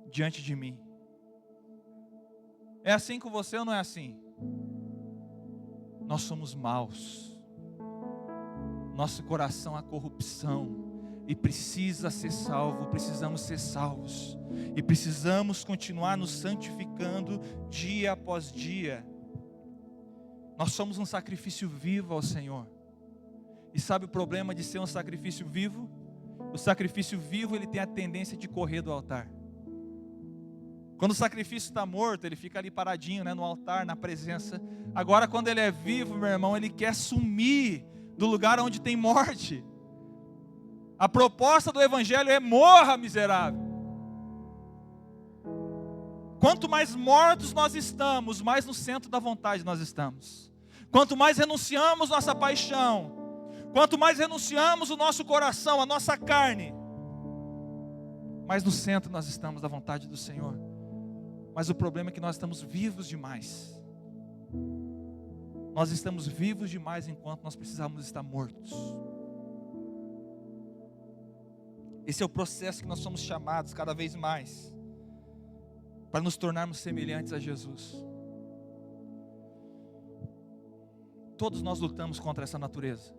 B: diante de mim. É assim com você ou não é assim? Nós somos maus. Nosso coração há corrupção e precisa ser salvo, precisamos ser salvos. E precisamos continuar nos santificando dia após dia. Nós somos um sacrifício vivo ao Senhor. E sabe o problema de ser um sacrifício vivo? O sacrifício vivo, ele tem a tendência de correr do altar. Quando o sacrifício está morto, ele fica ali paradinho, né, no altar, na presença. Agora quando ele é vivo, meu irmão, ele quer sumir do lugar onde tem morte. A proposta do evangelho é morra, miserável. Quanto mais mortos nós estamos, mais no centro da vontade nós estamos. Quanto mais renunciamos nossa paixão, quanto mais renunciamos o nosso coração, a nossa carne, mais no centro nós estamos da vontade do Senhor. Mas o problema é que nós estamos vivos demais. Nós estamos vivos demais enquanto nós precisamos estar mortos. Esse é o processo que nós somos chamados cada vez mais para nos tornarmos semelhantes a Jesus. Todos nós lutamos contra essa natureza.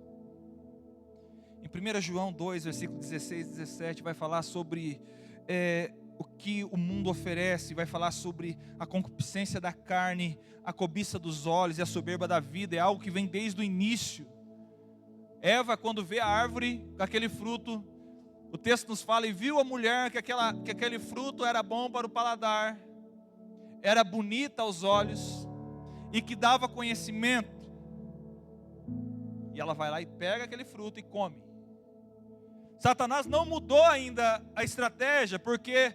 B: Em 1 João 2, versículo 16 e 17, vai falar sobre o que o mundo oferece, vai falar sobre a concupiscência da carne, a cobiça dos olhos e a soberba da vida. É algo que vem desde o início. Eva, quando vê a árvore com aquele fruto, o texto nos fala, e viu a mulher que aquele fruto era bom para o paladar. era bonita aos olhos e que dava conhecimento. E ela vai lá e pega aquele fruto e come. Satanás não mudou ainda a estratégia, porque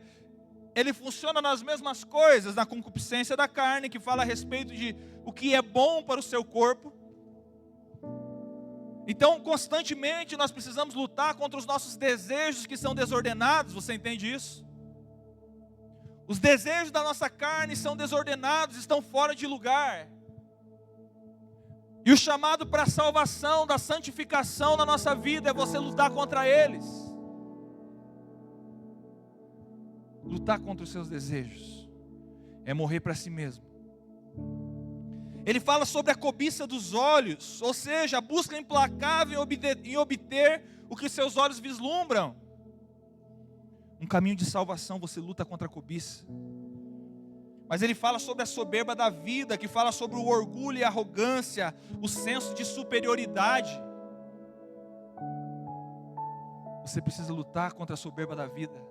B: ele funciona nas mesmas coisas, na concupiscência da carne, que fala a respeito de o que é bom para o seu corpo. Então, constantemente nós precisamos lutar contra os nossos desejos que são desordenados, você entende isso? Os desejos da nossa carne são desordenados, estão fora de lugar. E o chamado para a salvação, da santificação na nossa vida é você lutar contra eles. Lutar contra os seus desejos é morrer para si mesmo. Ele fala sobre a cobiça dos olhos, ou seja, a busca implacável em obter o que seus olhos vislumbram. Um caminho de salvação, você luta contra a cobiça. Mas ele fala sobre a soberba da vida, que fala sobre o orgulho e a arrogância, o senso de superioridade. Você precisa lutar contra a soberba da vida.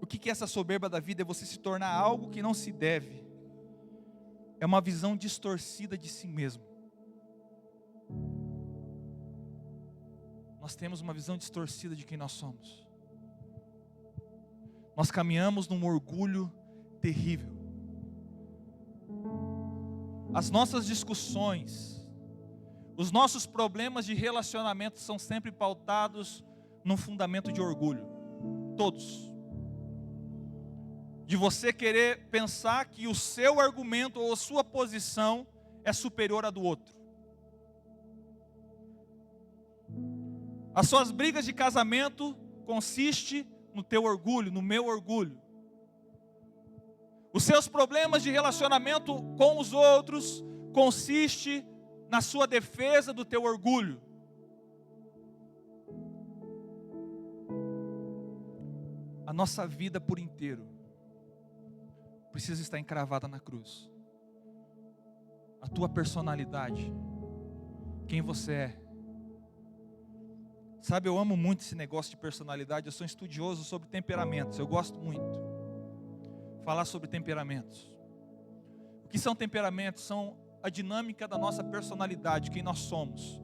B: O que é essa soberba da vida? É você se tornar algo que não se deve. É uma visão distorcida de si mesmo. Nós temos uma visão distorcida de quem nós somos. Nós caminhamos num orgulho terrível. As nossas discussões, os nossos problemas de relacionamento são sempre pautados num fundamento de orgulho. Todos. De você querer pensar que o seu argumento ou a sua posição é superior à do outro. As suas brigas de casamento consistem no teu orgulho, no meu orgulho. Os seus problemas de relacionamento com os outros consistem na sua defesa do teu orgulho. A nossa vida por inteiro precisa estar encravada na cruz. A tua personalidade, quem você é. Sabe, eu amo muito esse negócio de personalidade. Eu sou um estudioso sobre temperamentos. Eu gosto muito falar sobre temperamentos. O que são temperamentos? São a dinâmica da nossa personalidade, quem nós somos,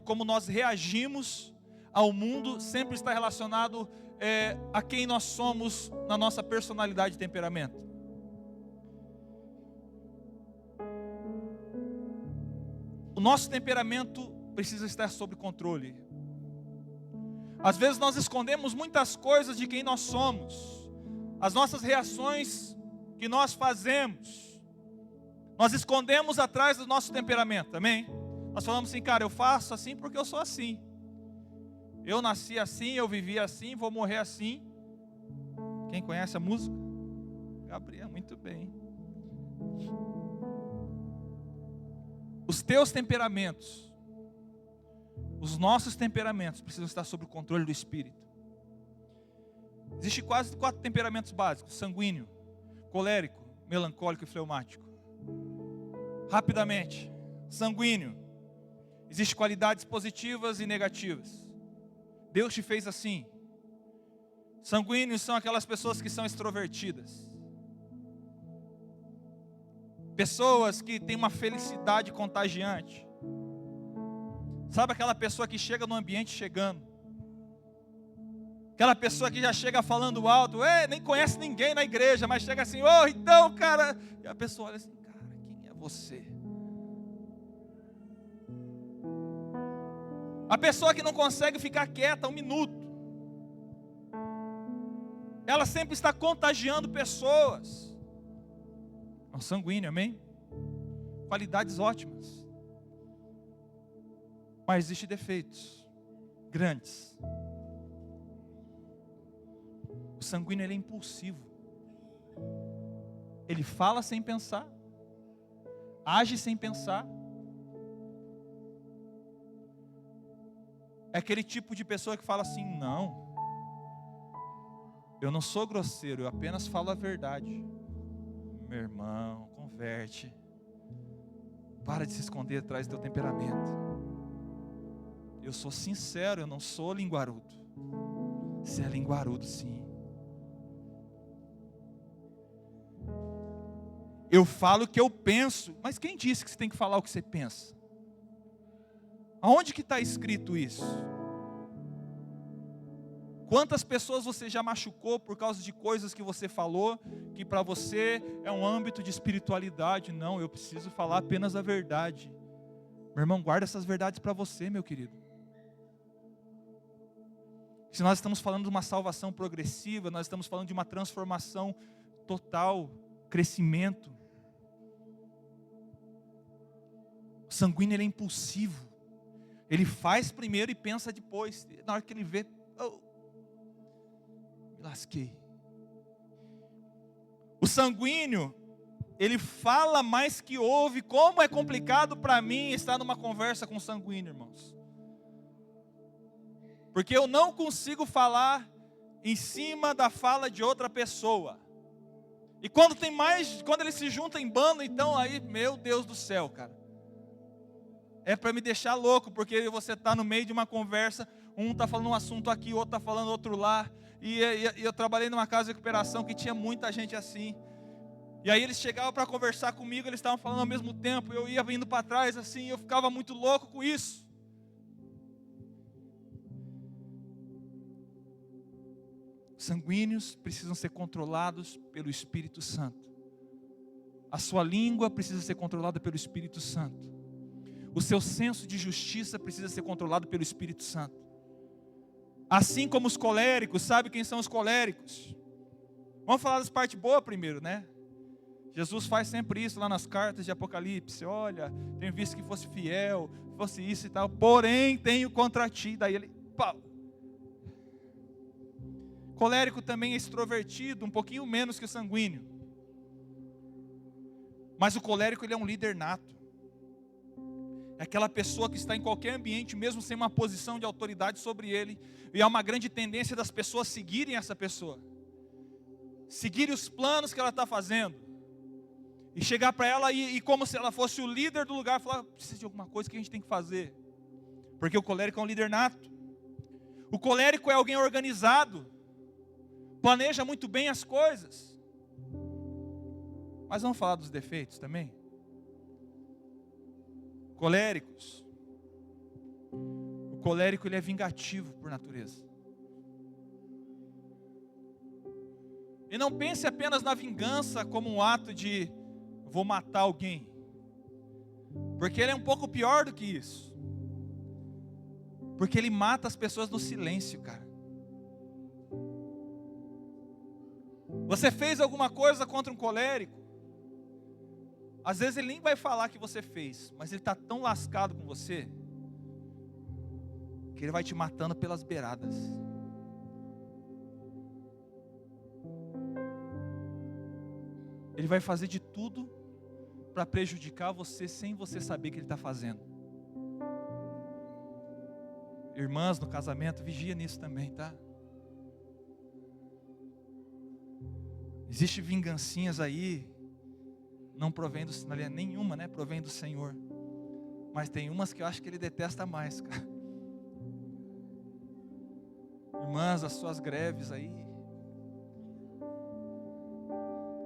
B: como nós reagimos ao mundo. Sempre está relacionado a quem nós somos na nossa personalidade e temperamento. O nosso temperamento precisa estar sob controle. Às vezes nós escondemos muitas coisas de quem nós somos. As nossas reações que nós fazemos, nós escondemos atrás do nosso temperamento, amém? Nós falamos assim, cara, eu faço assim porque eu sou assim. Eu nasci assim, eu vivi assim, vou morrer assim. Quem conhece a música? Gabriel, muito bem. Os teus temperamentos, os nossos temperamentos precisam estar sob o controle do Espírito. Existem quase 4 temperamentos básicos: sanguíneo, colérico, melancólico e fleumático. Rapidamente, sanguíneo. Existem qualidades positivas e negativas. Deus te fez assim. Sanguíneos são aquelas pessoas que são extrovertidas. Pessoas que têm uma felicidade contagiante. Sabe aquela pessoa que chega no ambiente chegando? Aquela pessoa que já chega falando alto, nem conhece ninguém na igreja, mas chega assim, então, cara. E a pessoa olha assim, cara, quem é você? A pessoa que não consegue ficar quieta um minuto. Ela sempre está contagiando pessoas. É um sanguíneo, amém? Qualidades ótimas. Mas existem defeitos grandes. O sanguíneo, ele é impulsivo. Ele fala sem pensar. Age sem pensar. É aquele tipo de pessoa que fala assim, não. Eu não sou grosseiro, eu apenas falo a verdade. Meu irmão, converte. Para de se esconder atrás do teu temperamento. Eu sou sincero, eu não sou linguarudo. Você é linguarudo, sim. Eu falo o que eu penso. Mas quem disse que você tem que falar o que você pensa? Aonde que está escrito isso? Quantas pessoas você já machucou por causa de coisas que você falou, que para você é um âmbito de espiritualidade? Não, eu preciso falar apenas a verdade. Meu irmão, guarda essas verdades para você, meu querido. Se nós estamos falando de uma salvação progressiva, nós estamos falando de uma transformação total, crescimento. O sanguíneo, ele é impulsivo. Ele faz primeiro e pensa depois. Na hora que ele vê, me lasquei. O sanguíneo, ele fala mais que ouve. Como é complicado para mim estar numa conversa com o sanguíneo, irmãos. Porque eu não consigo falar em cima da fala de outra pessoa. E quando ele se junta em bando, então aí, meu Deus do céu, cara. É para me deixar louco, porque você está no meio de uma conversa, um está falando um assunto aqui, o outro está falando outro lá. E eu trabalhei numa casa de recuperação que tinha muita gente assim. E aí eles chegavam para conversar comigo, eles estavam falando ao mesmo tempo, eu ia vindo para trás assim, eu ficava muito louco com isso. Sanguíneos precisam ser controlados pelo Espírito Santo. A sua língua precisa ser controlada pelo Espírito Santo. O seu senso de justiça precisa ser controlado pelo Espírito Santo. Assim como os coléricos, sabe quem são os coléricos? Vamos falar das partes boas primeiro, né? Jesus faz sempre isso lá nas cartas de Apocalipse. Olha, tenho visto que fosse fiel, fosse isso e tal, porém tenho contra ti. Daí ele, pau. Colérico também é extrovertido, um pouquinho menos que o sanguíneo. Mas o colérico, ele é um líder nato. É aquela pessoa que está em qualquer ambiente, mesmo sem uma posição de autoridade sobre ele. E há uma grande tendência das pessoas seguirem essa pessoa. Seguirem os planos que ela está fazendo. E chegar para ela e como se ela fosse o líder do lugar, falar, precisa de alguma coisa que a gente tem que fazer. Porque o colérico é um líder nato. O colérico é alguém organizado. Planeja muito bem as coisas. Mas vamos falar dos defeitos também? Coléricos. O colérico, ele é vingativo por natureza. E não pense apenas na vingança como um ato de vou matar alguém. Porque ele é um pouco pior do que isso. Porque ele mata as pessoas no silêncio, cara. Você fez alguma coisa contra um colérico? Às vezes ele nem vai falar que você fez, mas ele está tão lascado com você, que ele vai te matando pelas beiradas. Ele vai fazer de tudo para prejudicar você, sem você saber o que ele está fazendo. Irmãs no casamento, vigia nisso também, tá? Existem vingancinhas aí, não provém do, nenhuma, né? Provém do Senhor. Mas tem umas que eu acho que ele detesta mais, cara. Irmãs, as suas greves aí.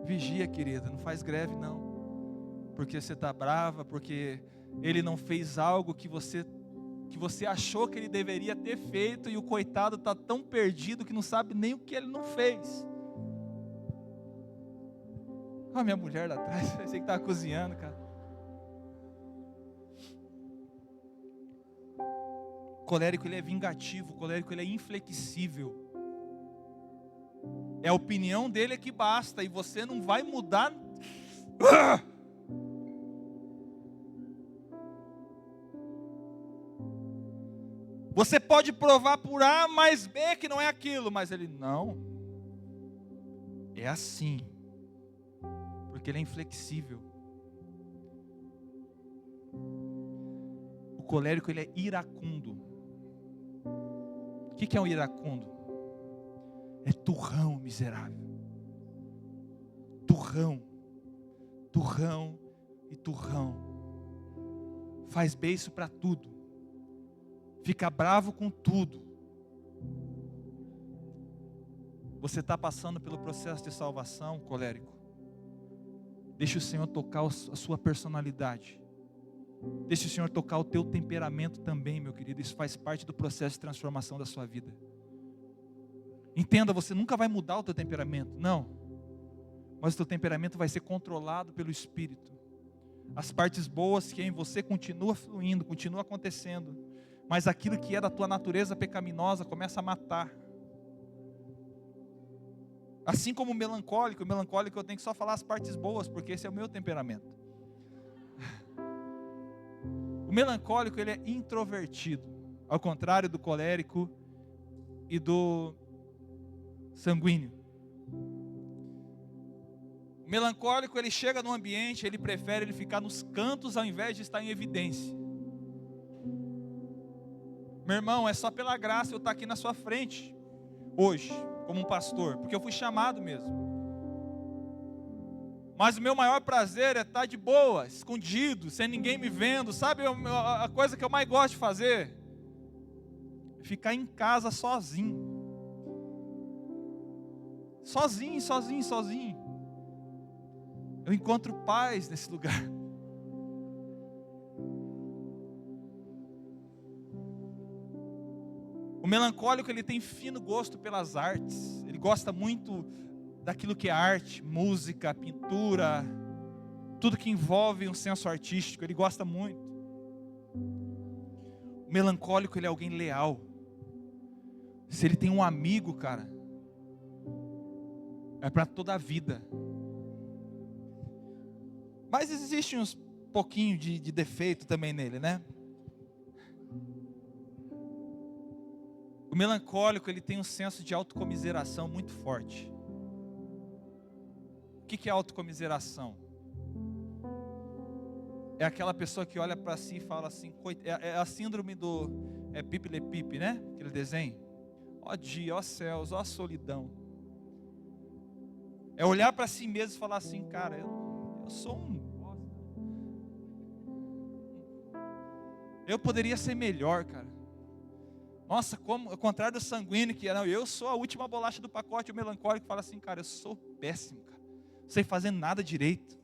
B: Vigia, querida, não faz greve não. Porque você está brava, porque ele não fez algo que você achou que ele deveria ter feito, e o coitado está tão perdido que não sabe nem o que ele não fez. Olha a minha mulher lá atrás, pensei que estava cozinhando, cara. O colérico, ele é vingativo, o colérico, ele é inflexível. É a opinião dele que basta, e você não vai mudar. Você pode provar por A mais B que não é aquilo, mas ele não. É assim. Porque ele é inflexível. O colérico, ele é iracundo. O que é um iracundo? É turrão, miserável. Turrão. Turrão e turrão. Faz beiço para tudo. Fica bravo com tudo. Você está passando pelo processo de salvação, colérico? Deixe o Senhor tocar a sua personalidade. Deixe o Senhor tocar o teu temperamento também, meu querido. Isso faz parte do processo de transformação da sua vida. Entenda, você nunca vai mudar o teu temperamento, não. Mas o teu temperamento vai ser controlado pelo Espírito. As partes boas que é em você continua fluindo, continua acontecendo. Mas aquilo que é da tua natureza pecaminosa começa a matar. Assim como o melancólico eu tenho que só falar as partes boas, porque esse é o meu temperamento. O melancólico, ele é introvertido, ao contrário do colérico e do sanguíneo. O melancólico, ele chega no ambiente, ele prefere ficar nos cantos ao invés de estar em evidência. Meu irmão, é só pela graça eu estar aqui na sua frente hoje, como um pastor, porque eu fui chamado mesmo. Mas o meu maior prazer é estar de boa, escondido, sem ninguém me vendo. Sabe a coisa que eu mais gosto de fazer? Ficar em casa sozinho. Sozinho. Eu encontro paz nesse lugar. O melancólico, ele tem fino gosto pelas artes. Ele gosta muito daquilo que é arte, música, pintura, tudo que envolve um senso artístico, ele gosta muito. O melancólico, ele é alguém leal. Se ele tem um amigo, cara, é para toda a vida. Mas existe uns pouquinho de defeito também nele, né? O melancólico, ele tem um senso de autocomiseração muito forte. O que é autocomiseração? É aquela pessoa que olha para si e fala assim, é a síndrome do Pipi Lepipe, né? Aquele desenho. Ó dia, ó céus, ó solidão. É olhar para si mesmo e falar assim, cara, eu sou um bosta. Eu poderia ser melhor, cara. Nossa, como, ao contrário do sanguíneo, que não, eu sou a última bolacha do pacote, o melancólico fala assim, cara, eu sou péssimo, cara. Não sei fazer nada direito.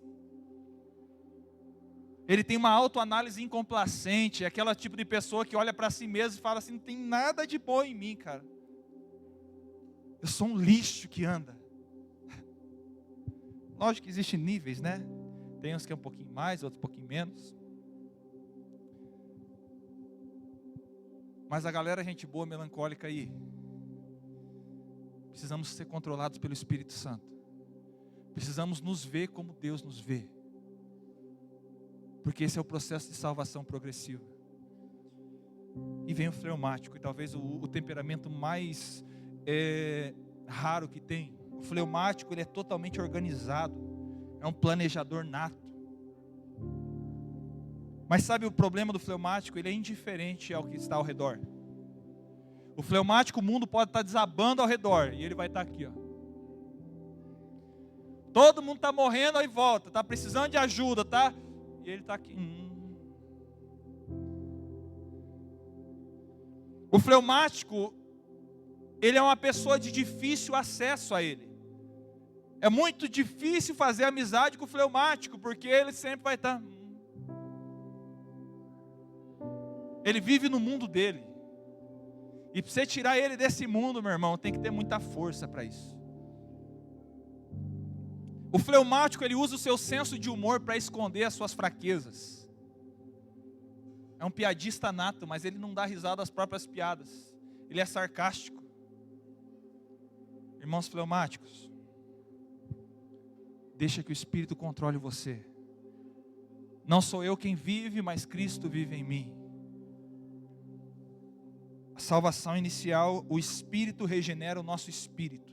B: Ele tem uma autoanálise incomplacente, é aquela tipo de pessoa que olha para si mesmo e fala assim, não tem nada de bom em mim, cara. Eu sou um lixo que anda. Lógico que existem níveis, né? Tem uns que é um pouquinho mais, outros um pouquinho menos. Mas a galera, gente boa, melancólica aí, precisamos ser controlados pelo Espírito Santo. Precisamos nos ver como Deus nos vê. Porque esse é o processo de salvação progressiva. E vem o fleumático, e talvez o temperamento mais raro que tem. O fleumático, ele é totalmente organizado. É um planejador nato. Mas sabe o problema do fleumático? Ele é indiferente ao que está ao redor. O fleumático, o mundo pode estar desabando ao redor, e ele vai estar aqui, ó. Todo mundo está morrendo, aí volta, está precisando de ajuda, tá? E ele está aqui. O fleumático, ele é uma pessoa de difícil acesso a ele. É muito difícil fazer amizade com o fleumático, porque ele sempre vai estar. Ele vive no mundo dele. E para você tirar ele desse mundo, meu irmão, tem que ter muita força para isso. O fleumático, ele usa o seu senso de humor para esconder as suas fraquezas. É um piadista nato, mas ele não dá risada às próprias piadas. Ele é sarcástico. Irmãos fleumáticos, deixa que o Espírito controle você. Não sou eu quem vive, mas Cristo vive em mim. A salvação inicial, o Espírito regenera o nosso espírito.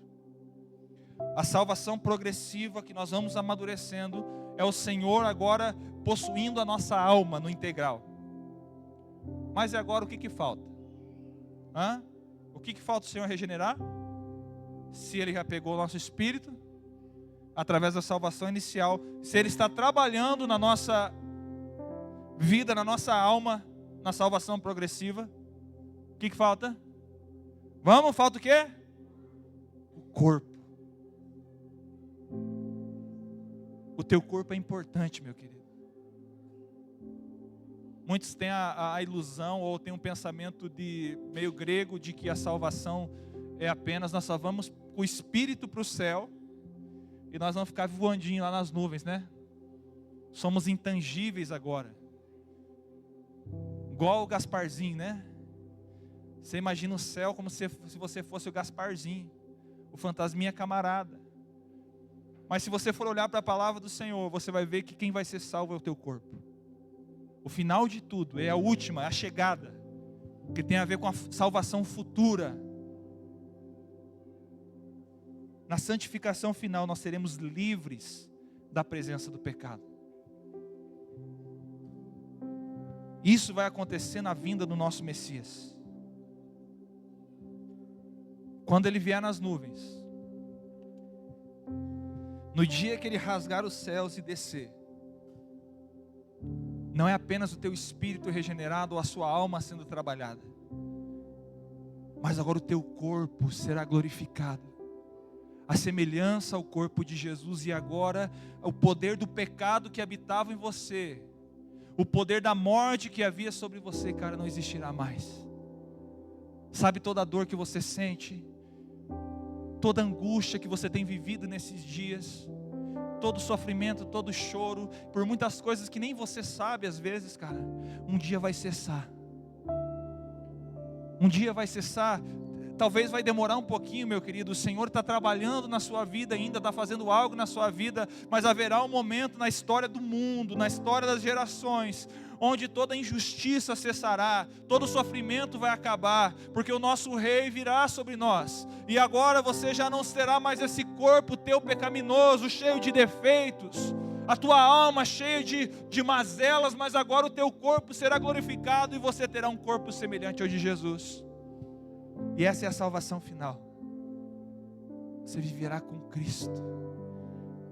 B: A salvação progressiva que nós vamos amadurecendo é o Senhor agora possuindo a nossa alma no integral. Mas e agora o que falta? O que falta o Senhor regenerar? Se Ele já pegou o nosso espírito, através da salvação inicial, se Ele está trabalhando na nossa vida, na nossa alma, na salvação progressiva, o que falta? Falta o quê? O corpo. O teu corpo é importante, meu querido. Muitos têm a ilusão ou têm um pensamento meio grego de que a salvação é apenas nós só vamos com o espírito para o céu e nós vamos ficar voandinho lá nas nuvens, né? Somos intangíveis agora. Igual o Gasparzinho, né? Você imagina o céu como se você fosse o Gasparzinho, o fantasminha camarada. Mas se você for olhar para a palavra do Senhor, você vai ver que quem vai ser salvo é o teu corpo. O final de tudo, é a última, é a chegada, que tem a ver com a salvação futura. Na santificação final, nós seremos livres da presença do pecado. Isso vai acontecer na vinda do nosso Messias. Quando ele vier nas nuvens, no dia que ele rasgar os céus e descer, não é apenas o teu espírito regenerado ou a sua alma sendo trabalhada, mas agora o teu corpo será glorificado, a semelhança ao corpo de Jesus. E agora o poder do pecado que habitava em você, o poder da morte que havia sobre você, cara, não existirá mais. Sabe toda a dor que você sente, toda a angústia que você tem vivido nesses dias, todo sofrimento, todo choro, por muitas coisas que nem você sabe às vezes, cara, um dia vai cessar. Um dia vai cessar. Talvez vai demorar um pouquinho, meu querido. O Senhor está trabalhando na sua vida ainda, está fazendo algo na sua vida, mas haverá um momento na história do mundo, na história das gerações, onde toda injustiça cessará, todo sofrimento vai acabar, porque o nosso Rei virá sobre nós. E agora você já não terá mais esse corpo teu pecaminoso, cheio de defeitos, a tua alma cheia de mazelas, mas agora o teu corpo será glorificado e você terá um corpo semelhante ao de Jesus. E essa é a salvação final. Você viverá com Cristo.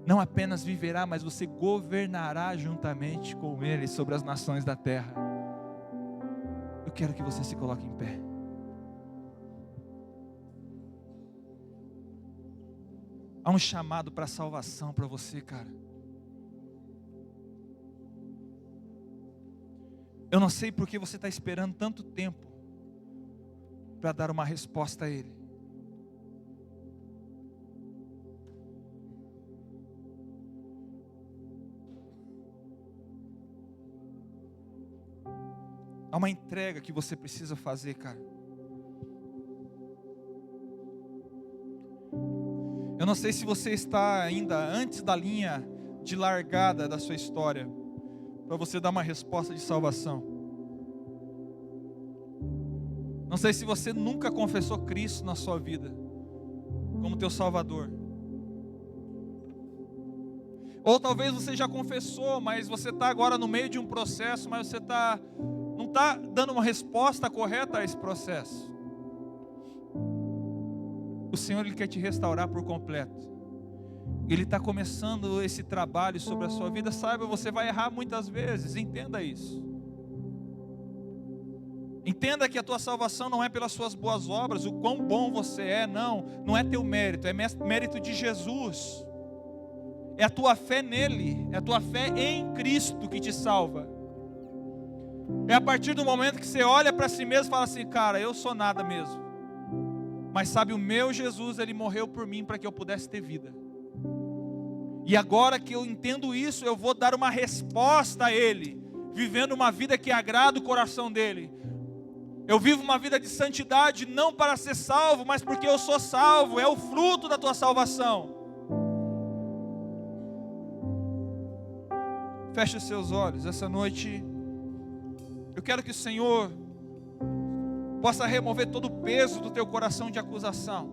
B: Não apenas viverá, mas você governará juntamente com Ele sobre as nações da terra. Eu quero que você se coloque em pé. Há um chamado para a salvação para você, cara. Eu não sei por que você está esperando tanto tempo para dar uma resposta a Ele. Há uma entrega que você precisa fazer, cara. Eu não sei se você está ainda antes da linha de largada da sua história, para você dar uma resposta de salvação. Não sei se você nunca confessou Cristo na sua vida como teu Salvador. Ou talvez você já confessou, mas você está agora no meio de um processo, mas você não está dando uma resposta correta a esse processo. O Senhor, Ele quer te restaurar por completo. Ele está começando esse trabalho sobre a sua vida. Saiba, você vai errar muitas vezes, entenda isso. Entenda que a tua salvação não é pelas suas boas obras, o quão bom você é, não é teu mérito, é mérito de Jesus. É a tua fé nele, é a tua fé em Cristo que te salva. É a partir do momento que você olha para si mesmo e fala assim, cara, eu sou nada mesmo. Mas sabe, o meu Jesus, Ele morreu por mim para que eu pudesse ter vida. E agora que eu entendo isso, eu vou dar uma resposta a Ele, vivendo uma vida que agrada o coração dEle. Eu vivo uma vida de santidade, não para ser salvo, mas porque eu sou salvo, é o fruto da tua salvação. Feche os seus olhos, essa noite, eu quero que o Senhor possa remover todo o peso do teu coração de acusação.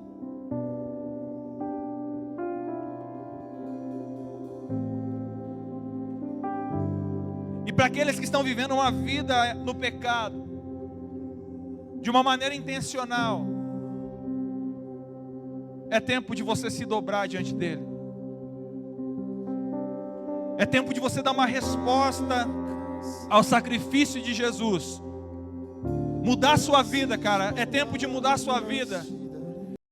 B: E para aqueles que estão vivendo uma vida no pecado, de uma maneira intencional, é tempo de você se dobrar diante dEle. É tempo de você dar uma resposta ao sacrifício de Jesus. Mudar a sua vida, cara. É tempo de mudar a sua vida.